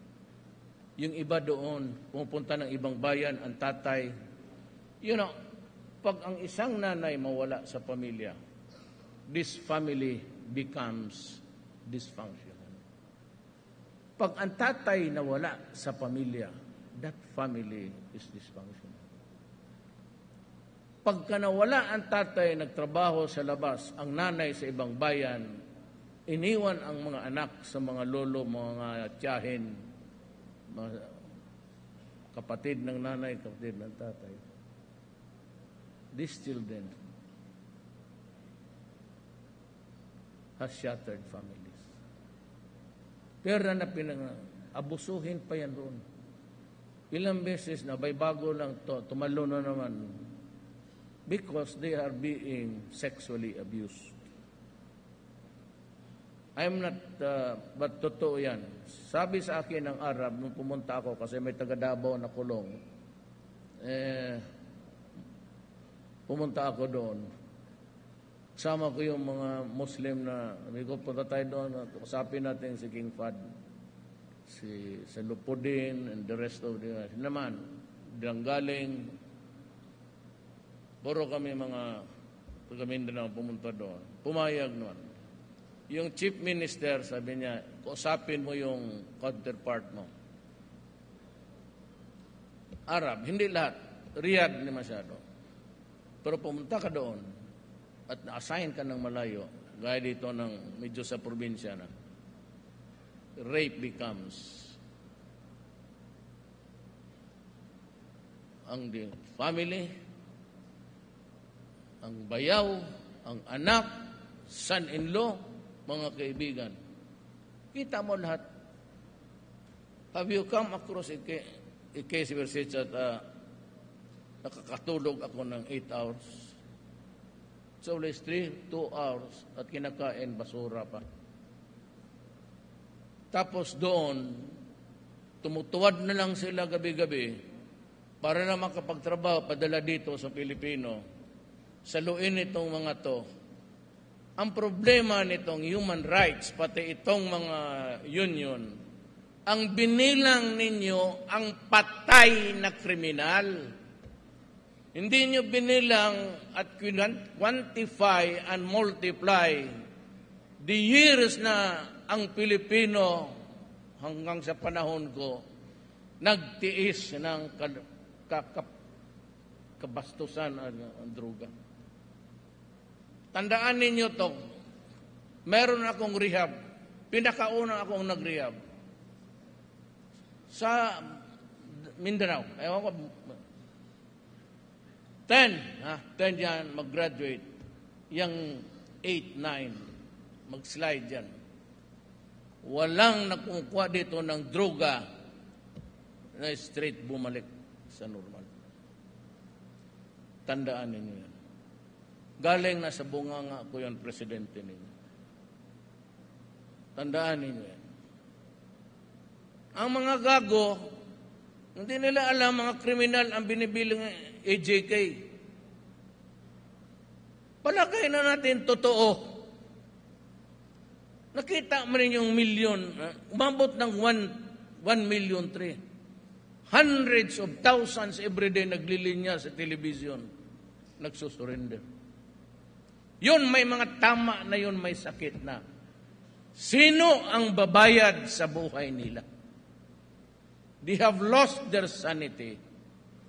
Yung iba doon, pumunta ng ibang bayan, ang tatay, pag ang isang nanay mawala sa pamilya, this family becomes dysfunctional. Pag ang tatay nawala sa pamilya, that family is dysfunctional. Pagka nawala ang tatay, nagtrabaho sa labas, ang nanay sa ibang bayan, iniwan ang mga anak sa mga lolo, mga tiyahin, mga kapatid ng nanay, kapatid ng tatay. These children has shattered families. Pera na abusuhin pa yan doon. Ilang beses na, bago lang to, tumalo na naman. Because they are being sexually abused. I'm not, but totoo yan. Sabi sa akin ng Arab, nung pumunta ako, kasi may taga Davao na kulong, pumunta ako doon. Sama ko yung mga Muslim na, sabi ko, punta tayo doon, usapin natin si King Fahd, si Lupudin, and the rest of the, naman, dilang galing, puro kami mga taga Mindanao pumunta doon. Pumayag noon. Yung chief minister, sabi niya, usapin mo yung counterpart mo. Arab, hindi lahat. Riyadh ni masyado. Pero pumunta ka doon at na-assign ka ng malayo, gaya dito ng medyo sa probinsya na, rape becomes ang family, ang bayaw, ang anak, son-in-law, mga kaibigan. Kita mo lahat. Have you come across a case where such that nakakatulog ako ng 8 hours? It's always 2 hours at kinakain basura pa. Tapos doon, tumutuwad na lang sila gabi-gabi para na makapagtrabaho, padala dito sa Pilipino. Saluin itong mga to. Ang problema nitong human rights, pati itong mga union, ang binilang ninyo ang patay na kriminal. Hindi nyo binilang at quantify and multiply the years na ang Pilipino hanggang sa panahon ko nagtiis ng kabastusan ang droga. Tandaan ninyo to, meron akong rehab, pinakauna akong nag-rehab sa Mindanao. Ewan ko, 10 yan, mag-graduate. Yang 8, 9, mag-slide yan. Walang nakukuha dito ng droga na straight bumalik sa normal. Tandaan ninyo yan. Galing na sa bunganga ko yung presidente ninyo. Tandaan ninyo yan. Ang mga gago, hindi nila alam mga kriminal ang binibilang AJK. Palagay na natin totoo. Nakita mo rin yung milyon, umabot ng 1 million 3. Hundreds of thousands everyday naglilinya sa television. Nagsusurrender. Yun may mga tama na yun, may sakit na. Sino ang babayad sa buhay nila? They have lost their sanity.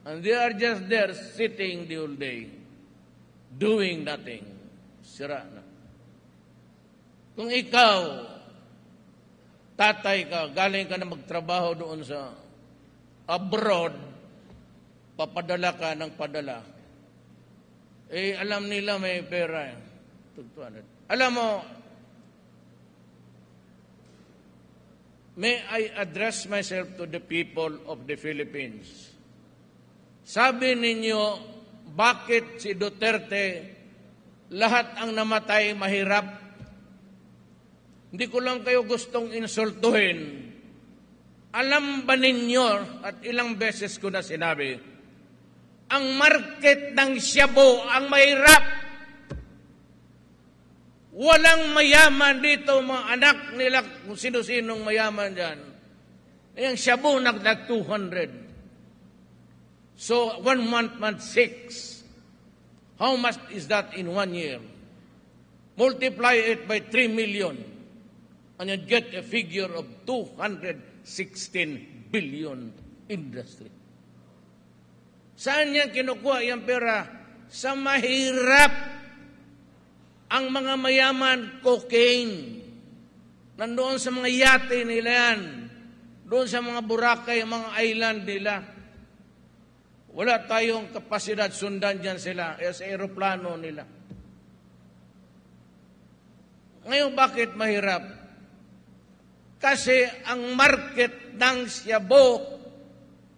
And they are just there sitting the whole day, doing nothing. Sira na. Kung ikaw, tatay ka, galing ka na magtrabaho doon sa abroad, papadala ka ng padala, alam nila may pera. Alam mo, may I address myself to the people of the Philippines. Sabi ninyo, bakit si Duterte, lahat ang namatay mahirap? Hindi ko lang kayo gustong insultuhin. Alam ba ninyo, at ilang beses ko na sinabi, ang market ng shabu ang mahirap. Walang mayaman dito, mga anak nila, kung sino-sinong mayaman dyan. Yung shabu nagdag 200. So, 1 month, 6. How much is that in 1 year? Multiply it by 3 million. And you get a figure of 216 billion industry. Saan yan kinukuha yung pera? Sa mahirap. Ang mga mayaman, cocaine. Nandoon sa mga yate nila yan. Doon sa mga Boracay, mga island nila. Wala tayong kapasidad, sundan dyan sila. Sa aeroplano nila. Ngayon, bakit mahirap? Kasi ang market ng shabu,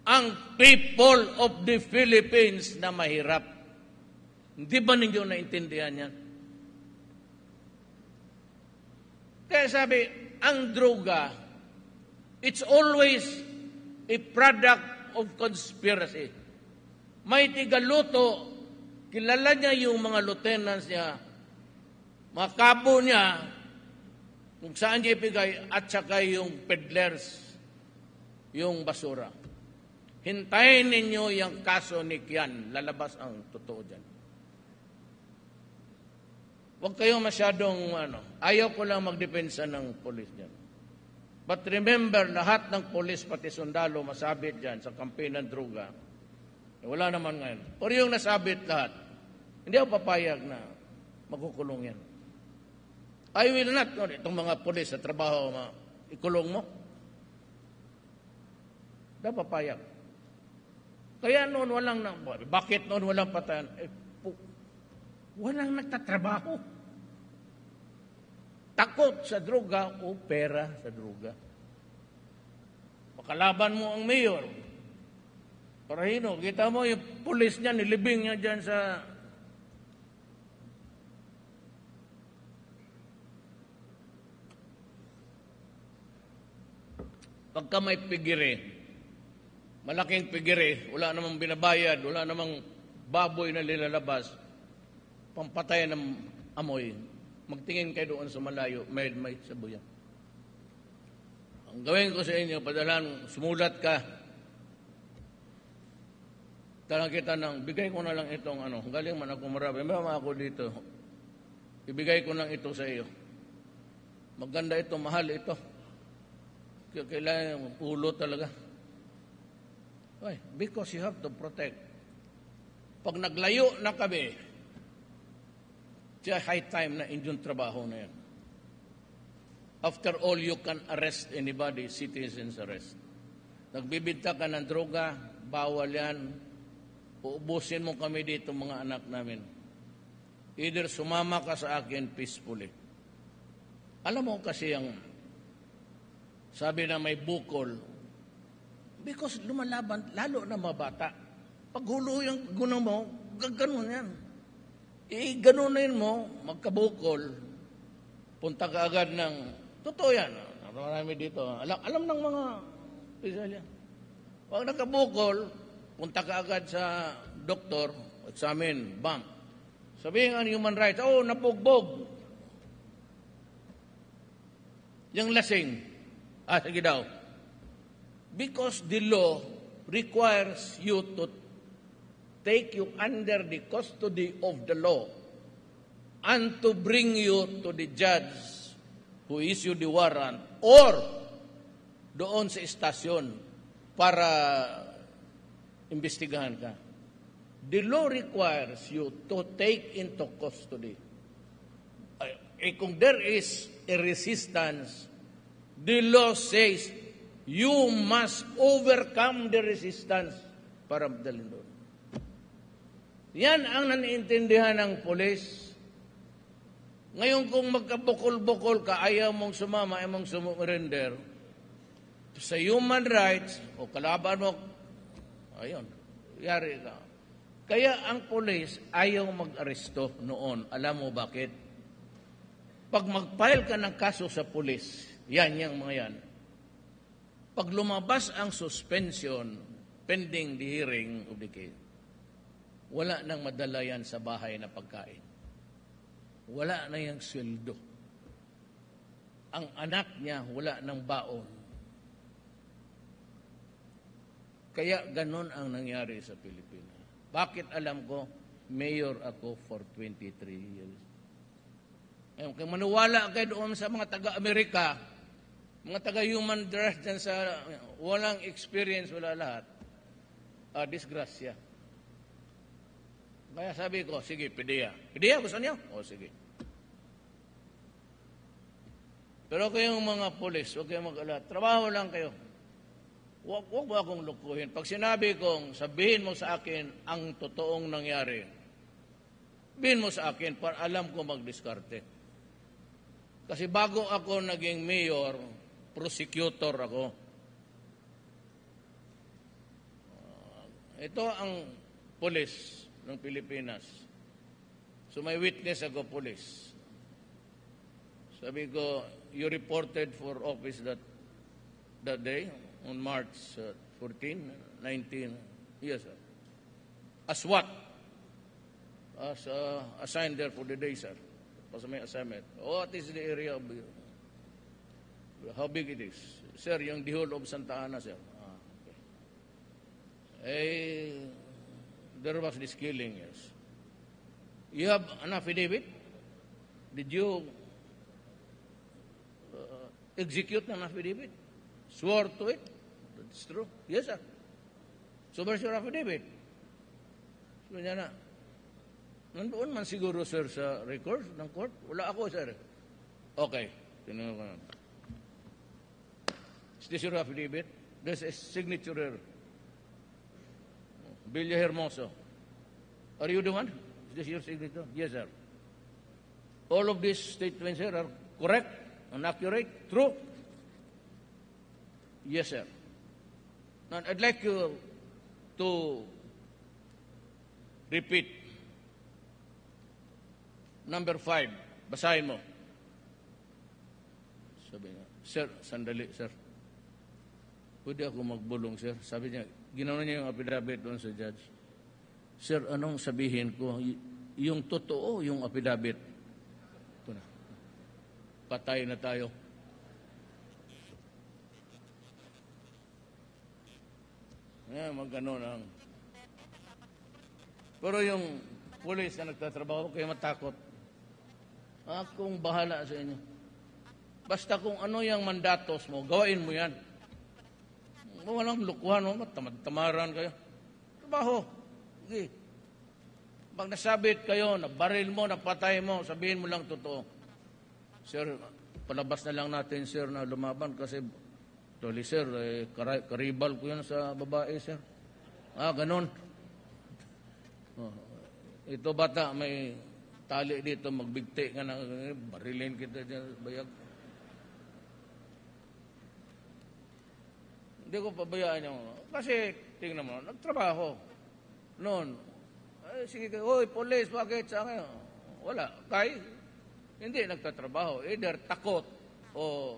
ang people of the Philippines na mahirap. Hindi ba ninyo naintindihan yan? Kaya sabi, ang droga, it's always a product of conspiracy. May tigaluto, kilala niya yung mga lieutenants niya, mga kabo niya, kung saan niya ibigay, at saka yung peddlers, yung basura. Hintayin ninyo yung kaso ni Kian. Lalabas ang totoo dyan. Huwag kayong masyadong, ayaw ko lang magdepensa ng polis dyan. But remember, lahat ng polis, pati sundalo, masabit dyan sa campaign ng droga. Wala naman ngayon. Pero yung nasabit lahat, hindi ako papayag na magkukulong yan. I will not, itong mga polis sa trabaho, ikulong mo. Hindi papayag. Kaya noon walang, bakit noon walang patayan? Walang nagtatrabaho. Takot sa droga o pera sa droga. Makalaban mo ang mayor. Parahino, kita mo yung pulis niya, nilibing niya dyan sa... Pagka may pigire, malaking pigire, wala namang binabayad, wala namang baboy na lilalabas, pampatay ng amoy. Magtingin kayo doon sa malayo, may sabuyan. Ang gawin ko sa inyo, padalan, sumulat ka. Talang kita bigay ko na lang itong galing man ako marami. May ako dito. Ibigay ko lang ito sa iyo. Maganda ito, mahal ito. Kailangan yung ulo talaga. Why? Because you have to protect. Pag naglayo na kami, siya high time na inyong trabaho na yan. After all, you can arrest anybody, citizens arrest. Nagbibinta ka ng droga, bawal yan. Uubusin mo kami dito, mga anak namin. Either sumama ka sa akin peacefully. Alam mo kasi ang sabi na may bukol, because lumalaban, lalo na mga bata. Pag hulo yung gunang mo, gaganon yan. Ganunin mo, magkabukol, punta ka agad ng, totoo yan, marami dito, alam ng mga Israel yan. Pag nagkabukol, punta ka agad sa doktor, examine, bam. Sabihin ang human rights, napugbog. Yung lasing, sige daw. Because the law requires you to take you under the custody of the law and to bring you to the judge who issued the warrant or doon sa istasyon para imbestigahan ka. The law requires you to take into custody. Kung there is a resistance, the law says you must overcome the resistance para dalhin doon. Yan ang naniintindihan ng polis. Ngayon kung magkabukol-bukol ka, ayaw mong sumama, ayaw mong sumurrender, sa human rights, o kalaban mo, ayun, yari ka. Kaya ang polis ayaw mag-aresto noon. Alam mo bakit? Pag mag-file ka ng kaso sa polis, yung mga yan, pag lumabas ang suspension pending the hearing of the case, wala nang madala yan sa bahay na pagkain. Wala na yung sweldo. Ang anak niya, wala nang baon. Kaya ganon ang nangyari sa Pilipinas. Bakit alam ko? Mayor ako for 23 years. Kung maniwala kayo doon sa mga taga-Amerika, mga taga-human rights dyan sa walang experience, wala lahat, disgrasya. Kaya sabi ko, sige, PDEA. PDEA, gusto niyo? Sige. Pero kayong mga polis, huwag kayong mag-alala. Trabaho lang kayo. Huwag ba akong lukuhin? Pag sinabi kong, sabihin mo sa akin ang totoong nangyari, sabihin mo sa akin para alam ko magdiskarte. Kasi bago ako naging mayor, prosecutor ako. Ito ang polis ng Pilipinas. So may witness ako, polis. Sabi ko, you reported for office that day, on March 14, 19. Yes, sir. As what? As assigned there for the day, sir. Kasi may assignment. What is the area of how big it is? Sir, yung the whole of Santa Ana, sir. Okay. There was this killing, yes. You have an affidavit? Did you execute an affidavit? Swore to it? That's true. Yes, sir. So where's your affidavit? So niya na, nandoon man siguro, sir, sa records ng court. Wala ako, sir. Okay. Tinanong ko na. Is this your affidavit? There's a signature here. Villa Hermoso. Are you the one? Is this your signature? Yes, sir. All of these statements here are correct and accurate? True? Yes, sir. Now, I'd like you to repeat number 5. Basahin mo. Sabi niya, sir, sandali, sir. Pwede ako magbulong, sir. Sabi niya, ginawa niya yung affidavit doon sa judge. Sir, anong sabihin ko? Yung totoo, yung affidavit. Ito na. Patay na tayo. Magano lang. Pero yung pulis na nagtatrabaho, kayo matakot. Akong bahala sa inyo. Basta kung ano yung mandatos mo, gawain mo yan. Walang lukuhan mo, tamad-tamaran kayo. Trabaho. Okay. Pag nasabit kayo, nabaril mo, napatay mo, sabihin mo lang totoo. Sir, palabas na lang natin, sir, na lumaban kasi tuli, sir, karibal ko yan sa babae, sir. Ganon. Ito bata, may tali dito, magbigti ka na, barilin kita dyan, bayag. Hindi ko pabayaan yung, kasi, tingnan mo, nagtrabaho. Noon, sige kayo, oy, police, bakit sa akin? Wala, kay, hindi nagtatrabaho. Either takot o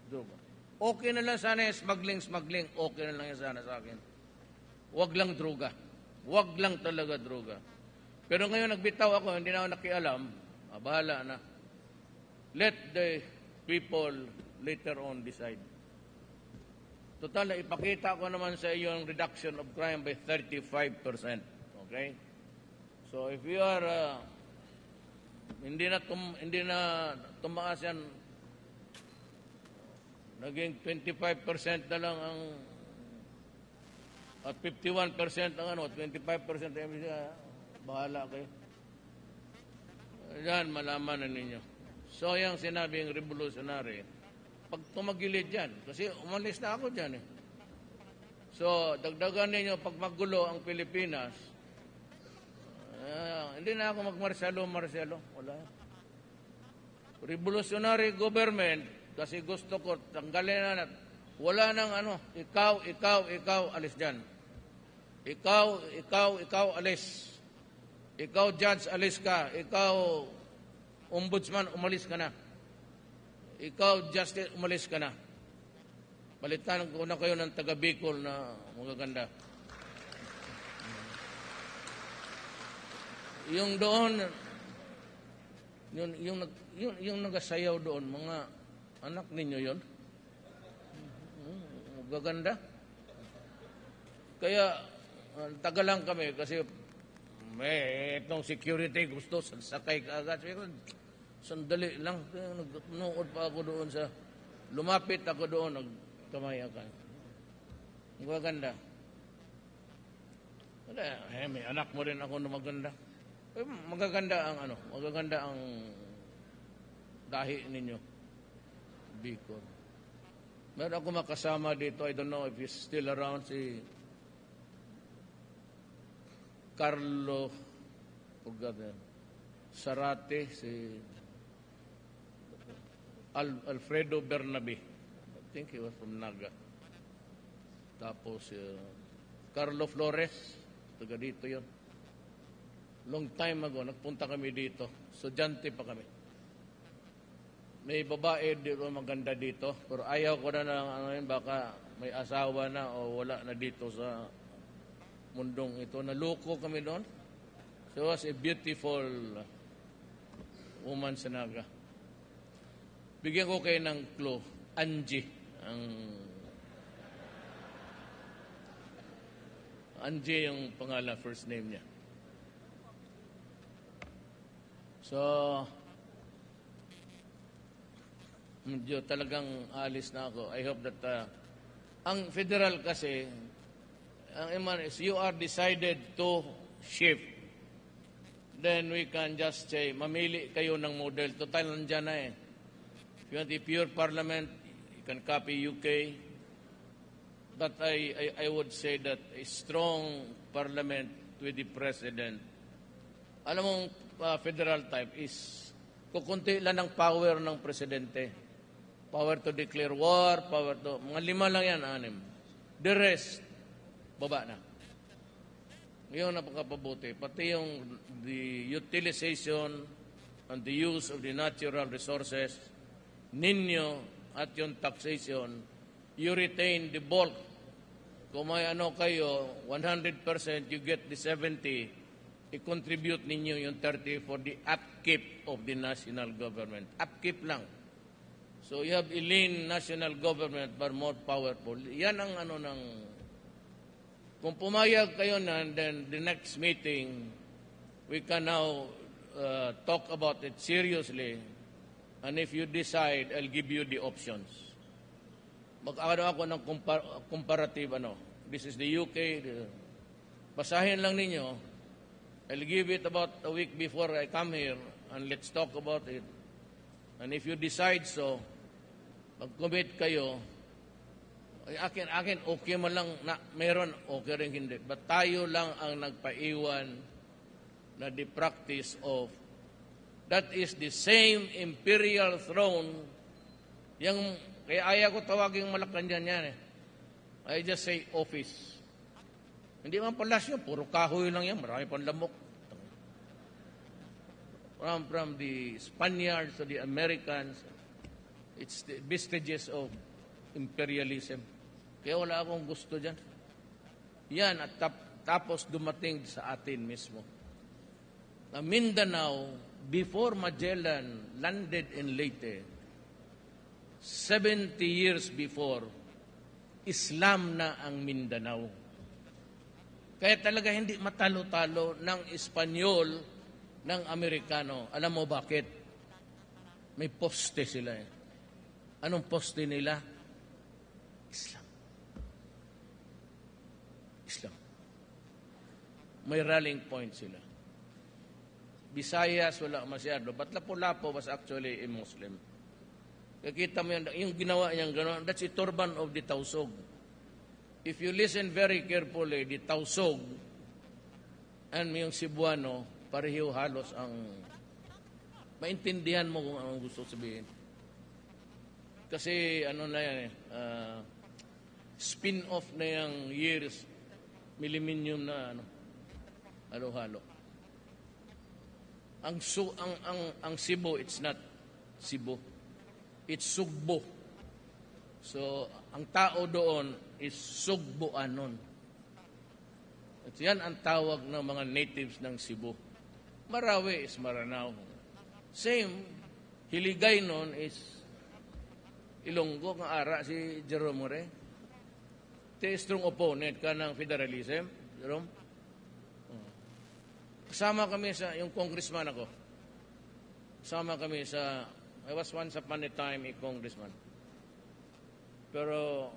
droga. Okay na lang sana yung smuggling, okay na lang yan sana sa akin. Huwag lang droga. Huwag lang talaga droga. Pero ngayon nagbitaw ako, hindi na ako nakialam, bahala na. Let the people later on decide. Total, ipakita ko naman sa iyo ang reduction of crime by 35%. Okay? So if you are, hindi na tumaas yan, naging 25% na lang ang, at 51% ang 25% ang bahala kayo. Yan, malaman na ninyo. So, yung sinabing revolutionary, pag tumagilid yan, kasi umalis na ako dyan eh. So, dagdagan ninyo, pag magulo ang Pilipinas, hindi na ako magmarsyalo, wala. Revolutionary government, kasi gusto ko, tanggalin na, wala nang ikaw, alis dyan. Ikaw, alis. Ikaw, judge, alis ka. Ikaw, ombudsman, umalis ka na. Ikaw, justice, umalis ka na. Palitan ko na kayo ng taga-Bicol na magaganda. Yung doon, yung nagasayaw doon, mga anak ninyo yon, magaganda. Kaya, tagal lang kami kasi may itong security gusto sakay ka agad. Sandali lang. Nagnood pa ako doon sa, lumapit ako doon, nagkamay ako. Magaganda. May anak mo rin ako na maganda. Magaganda ang dahi ninyo. Bicol. Meron ako makasama dito, I don't know if he's still around, si Carlo Sarate, si Alfredo Bernabe. I think he was from Naga. Tapos Carlo Flores, taga dito yun. Long time ago, nagpunta kami dito. Estudyante pa kami. may babae dito maganda dito, pero ayaw ko na ng ano yun, baka may asawa na o wala na dito sa mundong ito. Naluko kami doon. She was a beautiful woman sa Naga. Bigyan ko kayo ng clue. Angie. Angie yung pangalan, first name niya. So, medyo talagang alis na ako. I hope that ang federal kasi, ang iman is you are decided to shift. Then we can just say, mamili kayo ng model. Total, nandyan na eh. If you want a pure parliament, you can copy UK. But I would say that a strong parliament with the president, alam mong federal type is kukunti lang ng power ng presidente. Power to declare war, power to, mga 5 lang yan, 6. The rest, baba na. Ngayon napakapabuti. Pati yung the utilization and the use of the natural resources, ninyo at yung taxation, you retain the bulk. Kung may ano kayo, 100%, you get the 70%. I-contribute ninyo yung 30% for the upkeep of the national government. Upkeep lang. So you have a lean national government but more powerful. Yan ang ano ng... Kung pumayag kayo na, then the next meeting, we can now talk about it seriously. And if you decide, I'll give you the options. Mag-ano ako ng comparative ano. This is the UK. Basahin lang ninyo. I'll give it about a week before I come here and let's talk about it. And if you decide so, mag-commit kayo, akin, okay man lang na meron, okay rin hindi. But tayo lang ang nagpaiwan na the practice of that is the same imperial throne. Yung, kaya ayaw ko tawagin Malacanang yan eh. I just say office. Hindi man palasyo, puro kahoy lang yan, marami pang lamok. From the Spaniards to the Americans, it's the vestiges of imperialism. Kaya wala akong gusto dyan. Yan, at tapos dumating sa atin mismo. Na Mindanao, before Magellan landed in Leyte, 70 years before, Islam na ang Mindanao. Kaya talaga hindi matalo-talo ng Espanyol, ng Amerikano. Alam mo bakit? May poste sila eh. Anong poste nila? Islam. Islam. May rallying point sila. Visayas, wala masyado. But Lapu-Lapu was actually a Muslim. Kakita mo yung ginawa niyang gano'n, that's a turban of the Tausog. If you listen very carefully, the Tausog and yung Cebuano, pareho halos ang maintindihan mo kung anong gusto sabihin. Kasi ano na yan spin-off na yung years, millennium na ano, halo-halo. Ang Cebu, it's not Cebu. It's Sugbo. So, ang tao doon is Sugboanon. At yan ang tawag ng mga natives ng Cebu. Marawi is Maranao. Same, Hiligay noon is Ilonggo, ng ara si Jerome More. Strong opponent ka ng federalism, Jerome. Kasama kami sa, yung congressman ako. Kasama kami sa, I was once upon a time a congressman. Pero,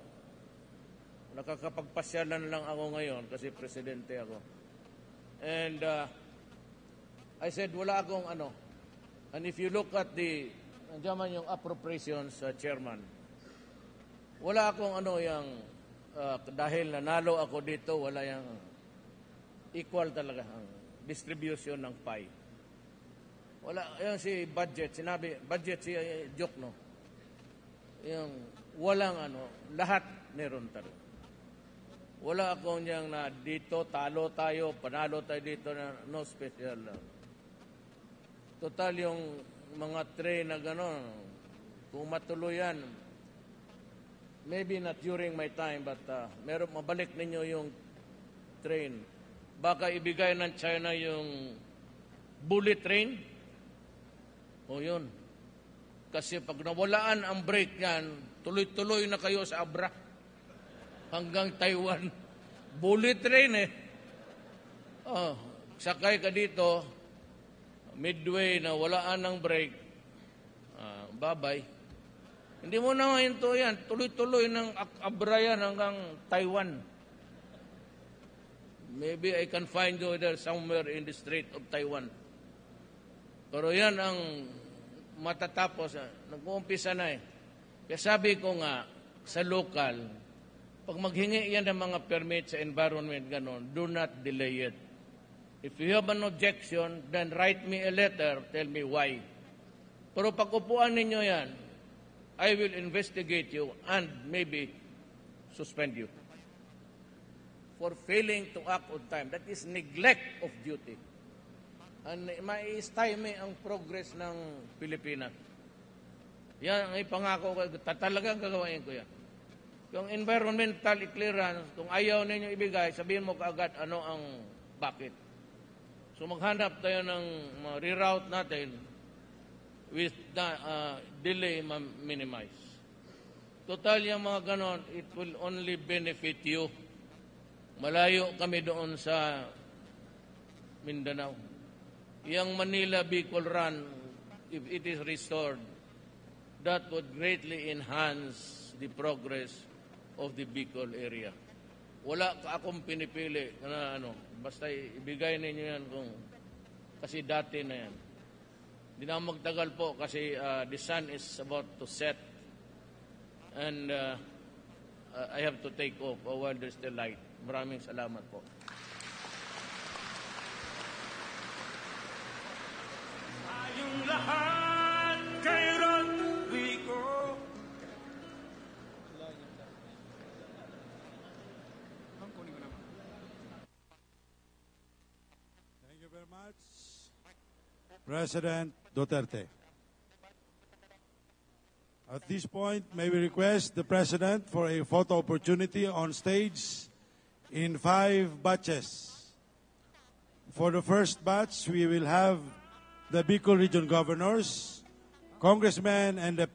nakakapagpasyalan lang ako ngayon kasi presidente ako. And, I said, wala akong ano. And if you look at the, nandiyan yung appropriations, chairman, wala akong ano yung, dahil nanalo ako dito, wala yung equal talaga ang distribution ng pie. Wala, yung si budget, sinabi, budget si joke, no? Yung walang ano, lahat meron talaga. Wala akong yung na dito, talo tayo, panalo tayo dito, na no special. Total yung mga tray na gano'n, kung matuloy yan, maybe not during my time, but mabalik ninyo yung train. Baka ibigay ng China yung bullet train. O yun. Kasi pag nawalaan ang brake yan, tuloy-tuloy na kayo sa Abra hanggang Taiwan. Bullet train eh. Oh, sakay ka dito, midway na walaan ng brake, bye-bye. Hindi mo na mahinto yan. Tuloy-tuloy ng Abra yan hanggang Taiwan. Maybe I can find you there somewhere in the Strait of Taiwan. Pero yan ang matatapos. Nag-uumpisa na eh. Kaya sabi ko nga, sa local, pag maghingi yan ng mga permit sa environment, ganon, do not delay it. If you have an objection, then write me a letter, tell me why. Pero pag upuan ninyo yan, I will investigate you and maybe suspend you for failing to act on time. That is neglect of duty. And ma-stymie ang progress ng Pilipinas. Yan ang ipangako ko. Talagang gagawin ko yan. Yung environmental clearance, kung ayaw ninyo ibigay, sabihin mo kaagad ano ang bakit. So maghanap tayo ng reroute natin with the delay minimize. Total yung mga ganon, it will only benefit you. Malayo kami doon sa Mindanao. Yung Manila-Bicol Run, if it is restored, that would greatly enhance the progress of the Bicol area. Wala ka akong pinipili na basta ibigay ninyo yan kasi dati na yan. Hindi na magtagal po kasi the sun is about to set and I have to take off while there's still light. Maraming salamat po. Tayong lahat kay Rodrigo. Thank you very much, President Duterte. At this point, may we request the President for a photo opportunity on stage in 5 batches. For the first batch, we will have the Bicol Region Governors, Congressmen, and the